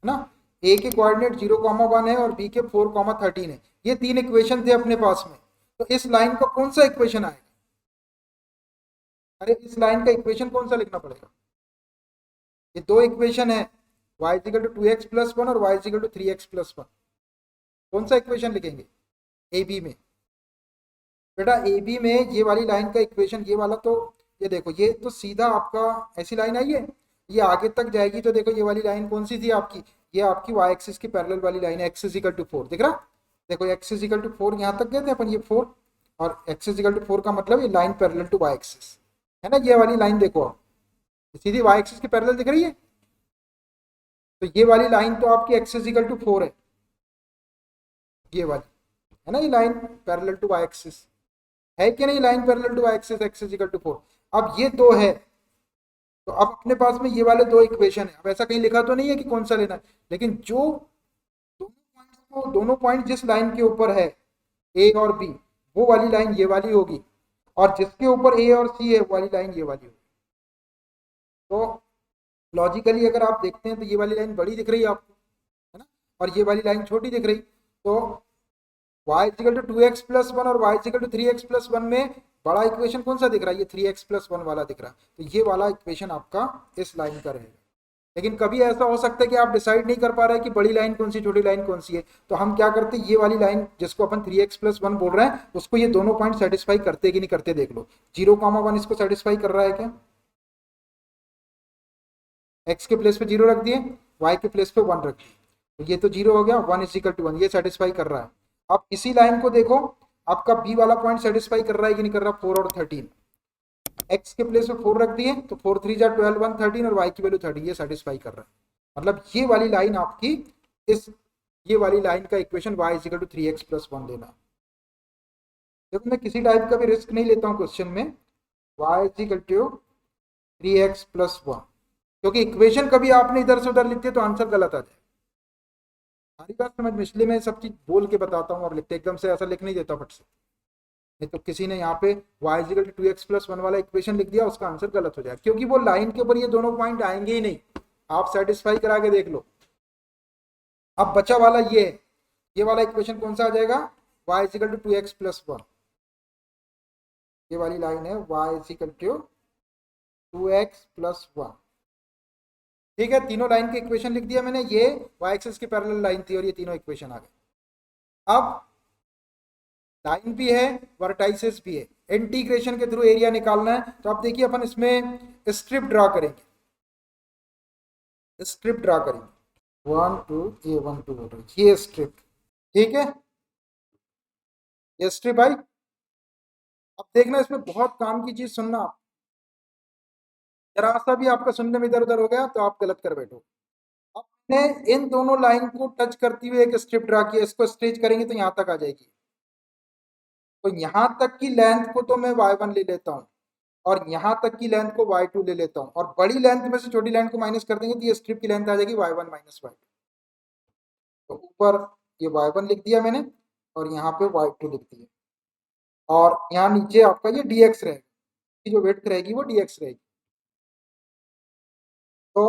ना, ए के कोऑर्डिनेट 0,1 है और बी के 4,13 है, ये तीन इक्वेशन थे अपने पास में, तो इस लाइन का कौन सा इक्वेशन आएगा? अरे इस लाइन का इक्वेशन कौन सा लिखना पड़ेगा? ये दो इक्वेशन है, y इजिकल टू 2x+1 और y इजिकल टू 3x+1। कौन सा इक्वेशन लिखेंगे ए बी में? बेटा ए बी में ये वाली लाइन का इक्वेशन, ये वाला तो, ये देखो ये तो सीधा आपका ऐसी लाइन आई है, ये आगे तक जाएगी तो देखो ये वाली लाइन कौन सी थी आपकी, ये आपकी y एक्सिस की पैरेलल वाली लाइन है, x इजिकल टू 4 दिख रहा? देखो x इजिकल टू 4 यहाँ तक गए थे अपन, ये 4, और x इजिकल टू 4 का मतलब ये line parallel to y axis है ना, ये वाली लाइन देखो आप, सीधी y एक्सिस की पैरेलल दिख रही है। तो ये वाली लाइन तो आपकी x इजिकल टू 4 है, ये वाली है ना, ये line parallel to y axis है कि नहीं, line parallel to y axis x is equal to 4। अब ये दो है, तो अब अपने पास में ये वाले दो इक्वेशन है। अब ऐसा कहीं लिखा तो नहीं है कि कौन सा लेना है, लेकिन जो दोनों पॉइंट जिस लाइन के ऊपर है ए और बी, वो वाली लाइन ये वाली होगी, और जिसके ऊपर ए और सी है वो वाली लाइन ये वाली होगी। तो लॉजिकली अगर आप देखते हैं तो ये वाली लाइन बड़ी दिख रही है आपको, है ना, और ये वाली लाइन छोटी दिख रही, तो y इजिकल टू 2x+1 और y इजिकल टू 3x+1 में बड़ा इक्वेशन कौन सा दिख रहा है? ये 3x+1 वाला दिख रहा है, तो ये वाला इक्वेशन आपका इस लाइन का रहेगा। लेकिन कभी ऐसा हो सकता है कि आप डिसाइड नहीं कर पा रहे हैं कि बड़ी लाइन कौन सी छोटी लाइन कौन सी है, तो हम क्या करते हैं, ये वाली लाइन जिसको अपन 3x+1 बोल रहे हैं उसको ये दोनों पॉइंट सेटिस्फाई करते कि नहीं करते देख लो। 0,1 इसको सेटिस्फाई कर रहा है क्या? x के प्लेस पे 0 रख दिए, y के प्लेस पे 1 रख दिए, तो ये तो 0 हो गया, 1 इजिकल टू 1 ये सेटिस्फाई कर रहा है। अब इसी लाइन को देखो, आपका b वाला पॉइंट सेटिस्फाई कर रहा है कि नहीं कर रहा? 4 और 13, x के प्लेस पे 4 रख दिए तो 4 3 जा 12, 1 13 और y की वैल्यू 30, ये सेटिस्फाई कर रहा है। मतलब ये वाली लाइन आपकी इस, ये वाली लाइन का equation y is equal to 3x+1 लेना है। देखो मैं किसी टाइप का भी रिस्क नहीं लेता हूँ क्वेश्चन में, y इजिकल टू 3x+1, क्योंकि इक्वेशन कभी आपने इधर से उधर लिख दिया तो आंसर गलत आ जाए। सारी बात समझ में, इसलिए मैं सब चीज बोल के बताता हूँ और लिखते, एकदम से ऐसा लिख नहीं देता फट से, नहीं तो किसी ने यहाँ पे y इजिकल टू 2x+1 वाला इक्वेशन लिख दिया, उसका आंसर गलत हो जाएगा, क्योंकि वो लाइन के ऊपर ये दोनों पॉइंट आएंगे ही नहीं। आप सेटिस्फाई करा के देख लो। अब बचा वाला ये है, ये वाला इक्वेशन कौन सा आ जाएगा? y इजिकल टू 2x+1, ये वाली लाइन है y इजिकल टू 2x+1। ठीक है, तीनों लाइन के इक्वेशन लिख दिया मैंने, ये y एक्सिस की पैरेलल लाइन थी और ये तीनों इक्वेशन आ गए। अब लाइन भी है, वर्टाइसिस भी है, इंटीग्रेशन के थ्रू एरिया निकालना है। तो आप देखिए अपन इसमें स्ट्रिप ड्रा करेंगे, स्ट्रिप ड्रा करेंगे 1 2 a1 2 ये स्ट्रिप, ठीक है, ये स्ट्रिप आई। अब देखना इसमें बहुत काम की चीज सुनना, जरा सा भी आपका सुनने में इधर उधर हो गया तो आप गलत कर बैठो। अब मैंने इन दोनों लाइन को टच करती हुए एक स्ट्रिप ड्रा किया, इसको स्ट्रेच करेंगे तो यहां तक आ जाएगी, तो यहां तक की लेंथ को तो मैं y1 ले लेता हूं, और यहां तक की लेंथ को y2 ले लेता हूं, और बड़ी लेंथ में से छोटी लेंथ को माइनस कर देंगे तो ये स्ट्रिप की लेंथ आ जाएगी y1 माइनस y2। तो ऊपर ये y1 लिख दिया मैंने और यहाँ पे y2 लिख दिया, और यहाँ नीचे आपका ये dx रहेगा, जो वेट रहेगी वो dx रहेगी। तो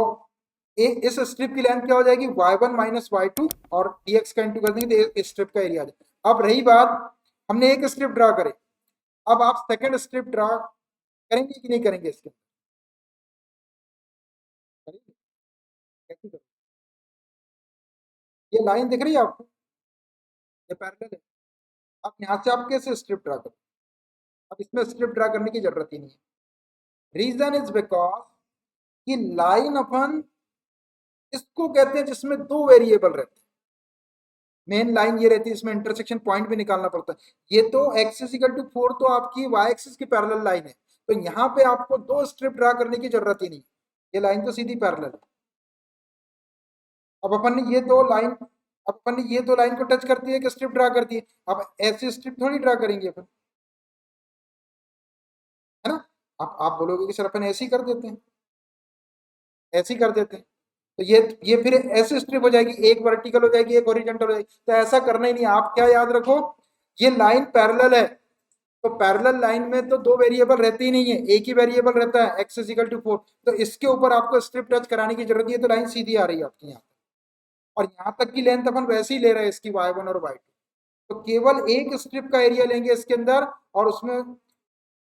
इस स्ट्रिप की लेंथ क्या हो जाएगी? y1 माइनस y2, और dx का इंटू कर देंगे तो इस स्ट्रिप का एरिया आ जाएगा। अब रही बात, हमने एक स्ट्रिप ड्रा करे, अब आप सेकंड स्ट्रिप ड्रा करेंगे कि नहीं करेंगे? इसके करेंगे, कैसे करेंगे? ये लाइन दिख रही है आपको, ये पैरेलल है। अब यहाँ से आप कैसे स्ट्रिप ड्रा करें? अब इसमें स्ट्रिप ड्रा करने की जरूरत ही नहीं है। रीजन इज बिकॉज कि लाइन अपन इसको कहते हैं जिसमें दो वेरिएबल रहते हैं। मेन लाइन ये रहती है, इसमें इंटरसेक्शन पॉइंट भी निकालना पड़ता है। ये तो x इजिकल टू 4 तो आपकी y एक्सिस की पैरेलल लाइन है, तो यहाँ पे आपको दो स्ट्रिप ड्रा करने की जरूरत ही नहीं, ये लाइन तो सीधी पैरेलल है। अब अपन ने ये दो लाइन, अब अपन ने ये दो लाइन को टच करती है कि स्ट्रिप ड्रा करती है, अब ऐसी स्ट्रिप थोड़ी ड्रा करेंगे अपन, है ना। अब आप बोलोगे कि सर अपन ऐसे ही कर देते हैं, ऐसे ही कर देते हैं, तो ये फिर ऐसे स्ट्रिप हो जाएगी, एक वर्टिकल हो जाएगी एक हॉरिजॉन्टल हो जाएगी, तो ऐसा करना ही नहीं। आप क्या याद रखो, ये लाइन पैरेलल है, तो पैरेलल लाइन में तो दो वेरिएबल रहते ही नहीं है, एक ही वेरिएबल रहता है x इजिकल टू 4, तो इसके ऊपर आपको स्ट्रिप टच कराने की जरूरत है, तो लाइन सीधी आ रही है आपकी यहाँ, और यहाँ तक की लेंथ अपन वैसे ही ले रहे हैं इसकी y1 और y2। तो केवल एक स्ट्रिप का एरिया लेंगे इसके अंदर और उसमें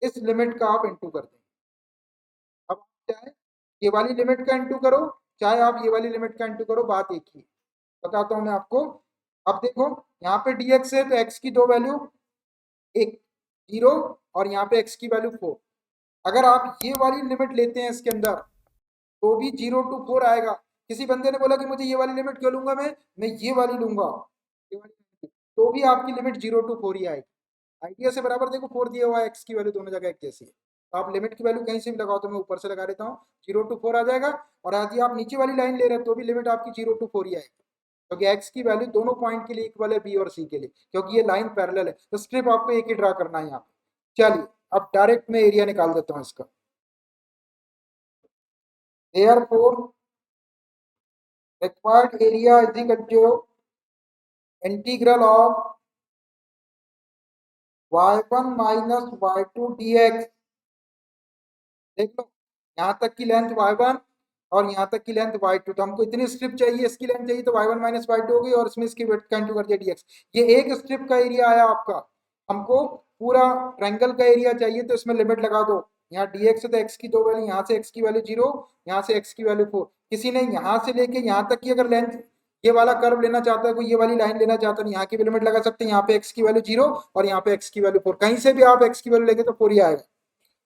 इस लिमिट का आप इंटू कर देंगे। अब चाहे ये वाली लिमिट का इंटू करो, चाहे आप ये वाली लिमिट का इंटू करो, बात एक ही। बताता हूं मैं आपको। अब देखो यहाँ पे dx है तो x की दो वैल्यू, एक 0 और यहाँ पे x की वैल्यू 4। अगर आप ये वाली लिमिट लेते हैं इसके अंदर तो भी 0 to 4 आएगा। किसी बंदे ने बोला कि मुझे ये वाली लिमिट क्यों लूंगा, मैं ये वाली लूंगा, ये वाली limit, तो भी आपकी लिमिट 0 to 4 ही आएगी। आइडिया से बराबर देखो 4 दिया हुआ है, एक्स की वैल्यू दोनों जगह एक जैसी है, तो आप लिमिट की वैल्यू कहीं से भी लगाओ, तो मैं ऊपर से लगा देता हूँ 0 to 4 आ जाएगा। और यदि आप नीचे वाली लाइन ले रहे हैं तो भी लिमिट आपकी 0 to 4 ही आएगी, क्योंकि एक्स की वैल्यू दोनों पॉइंट के लिए इक्वल है, बी और सी के लिए, क्योंकि ये लाइन पैरेलल है। तो स्ट्रिप आपको एक ही ड्रा करना है यहाँ पे। चलिए अब डायरेक्ट मैं एरिया निकाल देता हूँ इसका। therefore required area is equal to integral of y1 minus y2 dx। देख लो यहाँ तक की लेंथ y1 और यहाँ तक की लेंथ y2, तो हमको इतनी स्ट्रिप चाहिए, इसकी लेंथ चाहिए, तो y1 माइनस y2 हो गई और इसमें इसकी वेट का इंटू कर दिया dx। ये एक स्ट्रिप का एरिया आया आपका। हमको पूरा ट्रायंगल का एरिया चाहिए, तो इसमें लिमिट लगा दो। यहाँ dx है तो x की दो वैल्यू, यहाँ से x की वैल्यू 0, यहाँ से x की वैल्यू 4। किसी ने यहाँ से लेके यहाँ तक की अगर लेंथ ये वाला कर्व लेना चाहता है, कोई ये वाली लाइन लेना चाहता है, यहाँ की भी लिमिट लगा सकते हैं। यहाँ पे x की वैल्यू 0 और यहाँ पे x की वैल्यू 4, कहीं से भी आप x की वैल्यू लेंगे तो 4 ही आएगा।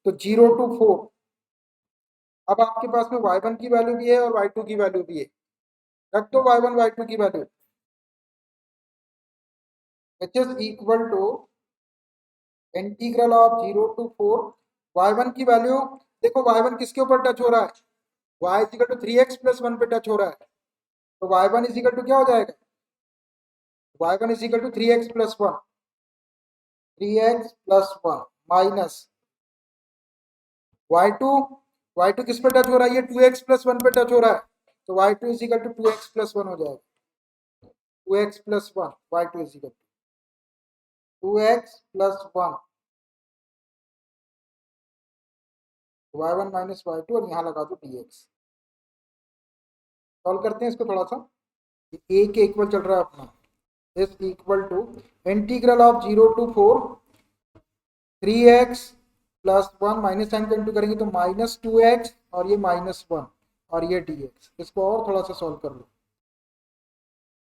तो 0 to 4। अब आपके पास में y1 की वैल्यू भी है और y2 की वैल्यू भी है, रख दो y1 y2 की value, which is equal to integral of 0 to 4 y1 की वैल्यू। देखो y1 किसके ऊपर टच हो रहा है, y is equal to 3x plus 1 पे टच हो रहा है, तो y1 इज इक्वल टू क्या हो जाएगा, y1 is equal to 3x plus 1, 3x+1 minus y2, y2 किस पे टच हो रहा है, ये 2x प्लस 1 पे टच हो रहा है, तो y2 is equal to 2x plus 1 हो जाएगा। 2x plus 1 y2 is equal to 2x plus 1 y1 minus y2 और यहाँ लगा दो dx। सॉल्व करते हैं इसको थोड़ा सा। a के इक्वल चल रहा है अपना, is equal to integral of 0 to 4 3x plus 1 minus sign का इंटू करेंगे तो -2x और ये -1 और ये dx। इसको और थोड़ा सा सॉल्व कर लो,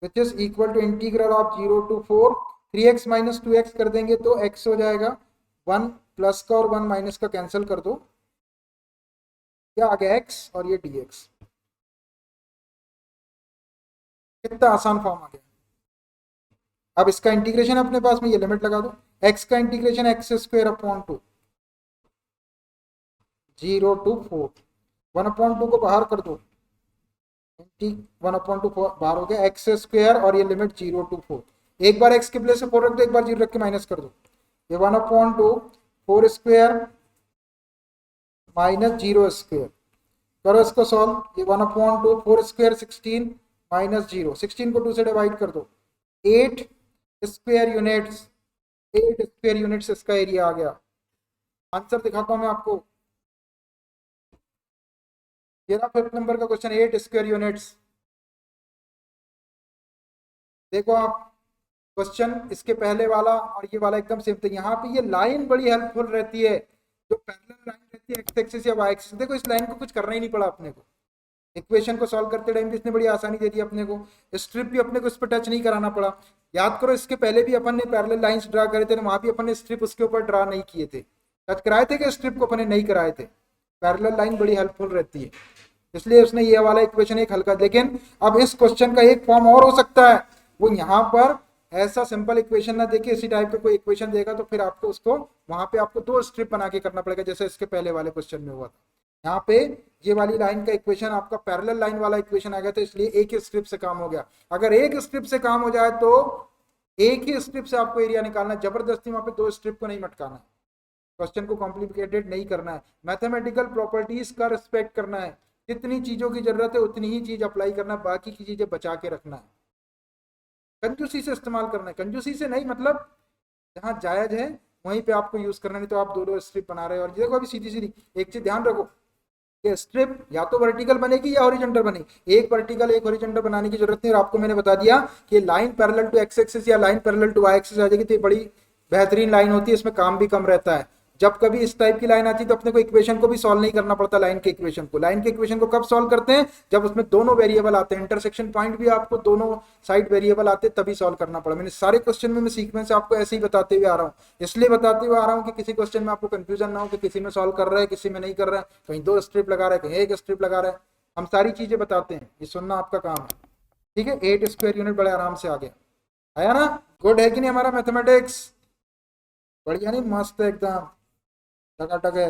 which is equal to integral of 0 to 4 3x minus 2x कर देंगे तो x हो जाएगा, 1 प्लस का और 1 माइनस का कैंसिल कर दो, क्या आ गया x और ये dx। कितना आसान फॉर्म आ गया। अब इसका इंटीग्रेशन अपने पास में, ये लिमिट लगा दो, x का इंटीग्रेशन x² 0 to 4, 1/2 को बाहर कर दो, 1/2 बाहर हो गया, x² और ये लिमिट 0 to 4। एक बार x के प्लेस से 4 रख दो, एक बार 0 रख के माइनस कर दो, ये 1/2 4² माइनस 0² करो इसको सॉल्व। ये 1/2 4² 16 माइनस 0, 16 को 2 से डिवाइड कर दो, 8 स्क्वायर यूनिट्स, 8 स्क्वायर यूनिट्स इसका एरिया आ गया। आंसर दिखाता हूं मैं आपको, ये रहा 5th नंबर का क्वेश्चन, 8 स्क्वायर यूनिट्स। देखो आप क्वेश्चन इसके पहले वाला और ये वाला एकदम सेम थे। यहाँ पे ये लाइन बड़ी हेल्पफुल रहती है, जो पैरेलल लाइन रहती है एक्स एक्सिस या वाई एक्सिस। देखो इस लाइन को कुछ करना ही नहीं पड़ा अपने को, इक्वेशन को सॉल्व करते टाइम भी इसने बड़ी आसानी दे दी अपने को, स्ट्रिप भी अपने को इस पर टच नहीं कराना पड़ा। याद करो इसके पहले भी अपन ने पैरेलल लाइंस ड्रा करे थे, वहां भी अपन ने स्ट्रिप उसके ऊपर ड्रा नहीं किए थे, टच कराए थे कि स्ट्रिप को अपन ने नहीं कराए थे। पैरेलल लाइन बड़ी हेल्पफुल रहती है, इसलिए उसने ये वाला इक्वेशन एक हल्का। लेकिन अब इस क्वेश्चन का एक फॉर्म और हो सकता है, वो यहाँ पर ऐसा सिंपल इक्वेशन ना देके इसी टाइप का कोई इक्वेशन देगा, तो फिर आपको उसको वहां पे आपको 2 स्ट्रिप बना के करना पड़ेगा, जैसे इसके पहले वाले क्वेश्चन में हुआ था। यहाँ पे ये वाली लाइन का इक्वेशन आपका पैरेलल लाइन वाला इक्वेशन आ गया था, इसलिए एक ही स्ट्रिप से काम हो गया। अगर एक स्ट्रिप से काम हो जाए तो एक ही स्ट्रिप से आपको एरिया निकालना है, जबरदस्ती वहां पे 2 स्ट्रिप को नहीं मटकाना है, क्वेश्चन को कॉम्प्लिकेटेड नहीं करना है, मैथमेटिकल प्रॉपर्टीज का रिस्पेक्ट करना है। जितनी चीजों की जरूरत है उतनी ही चीज अप्लाई करना है, बाकी की चीजें बचा के रखना है, कंजूसी से इस्तेमाल करना है। कंजूसी से नहीं मतलब जहां जायज है वहीं पे आपको यूज करना, नहीं तो आप 2 स्ट्रिप बना रहे हो। और देखो अभी सीधी सीधी एक चीज ध्यान रखो, ये स्ट्रिप या तो वर्टिकल बनेगी या हॉरिजॉन्टल बनेगी। एक वर्टिकल एक हॉरिजॉन्टल बनाने की जरूरत नहीं, और आपको मैंने बता दिया कि line parallel to X axis या line parallel to Y axis आ जाएगी तो ये बड़ी बेहतरीन लाइन होती है, इसमें काम भी कम रहता है। जब कभी इस टाइप की लाइन आती है तो अपने को इक्वेशन को भी सॉल्व नहीं करना पड़ता। लाइन के इक्वेशन को, लाइन के इक्वेशन को कब सॉल्व करते हैं, जब उसमें दोनों वेरिएबल आते हैं, इंटरसेक्शन पॉइंट भी आपको दोनों साइड वेरिएबल आते हैं, तभी सॉल्व करना पड़ा। मैंने सारे क्वेश्चन में मैं सीक्वेंस आपको ऐसे ही बताते हुए आ रहा हूँ, इसलिए बताते हुए आ रहा हूँ कि किसी क्वेश्चन में आपको कंफ्यूजन ना हो कि किसी में सॉल्व कर रहा है किसी में नहीं कर रहा है, कहीं 2 स्ट्रिप लगा रहा है कहीं 1 स्ट्रिप लगा रहा है। हम सारी चीजें बताते हैं, ये सुनना आपका काम है। ठीक है, 8 स्क्वायर यूनिट बड़े आराम से आ गया, आया ना। गुड है कि नहीं हमारा मैथमेटिक्स, बढ़िया नहीं, मस्त है एकदम, टकाटक है।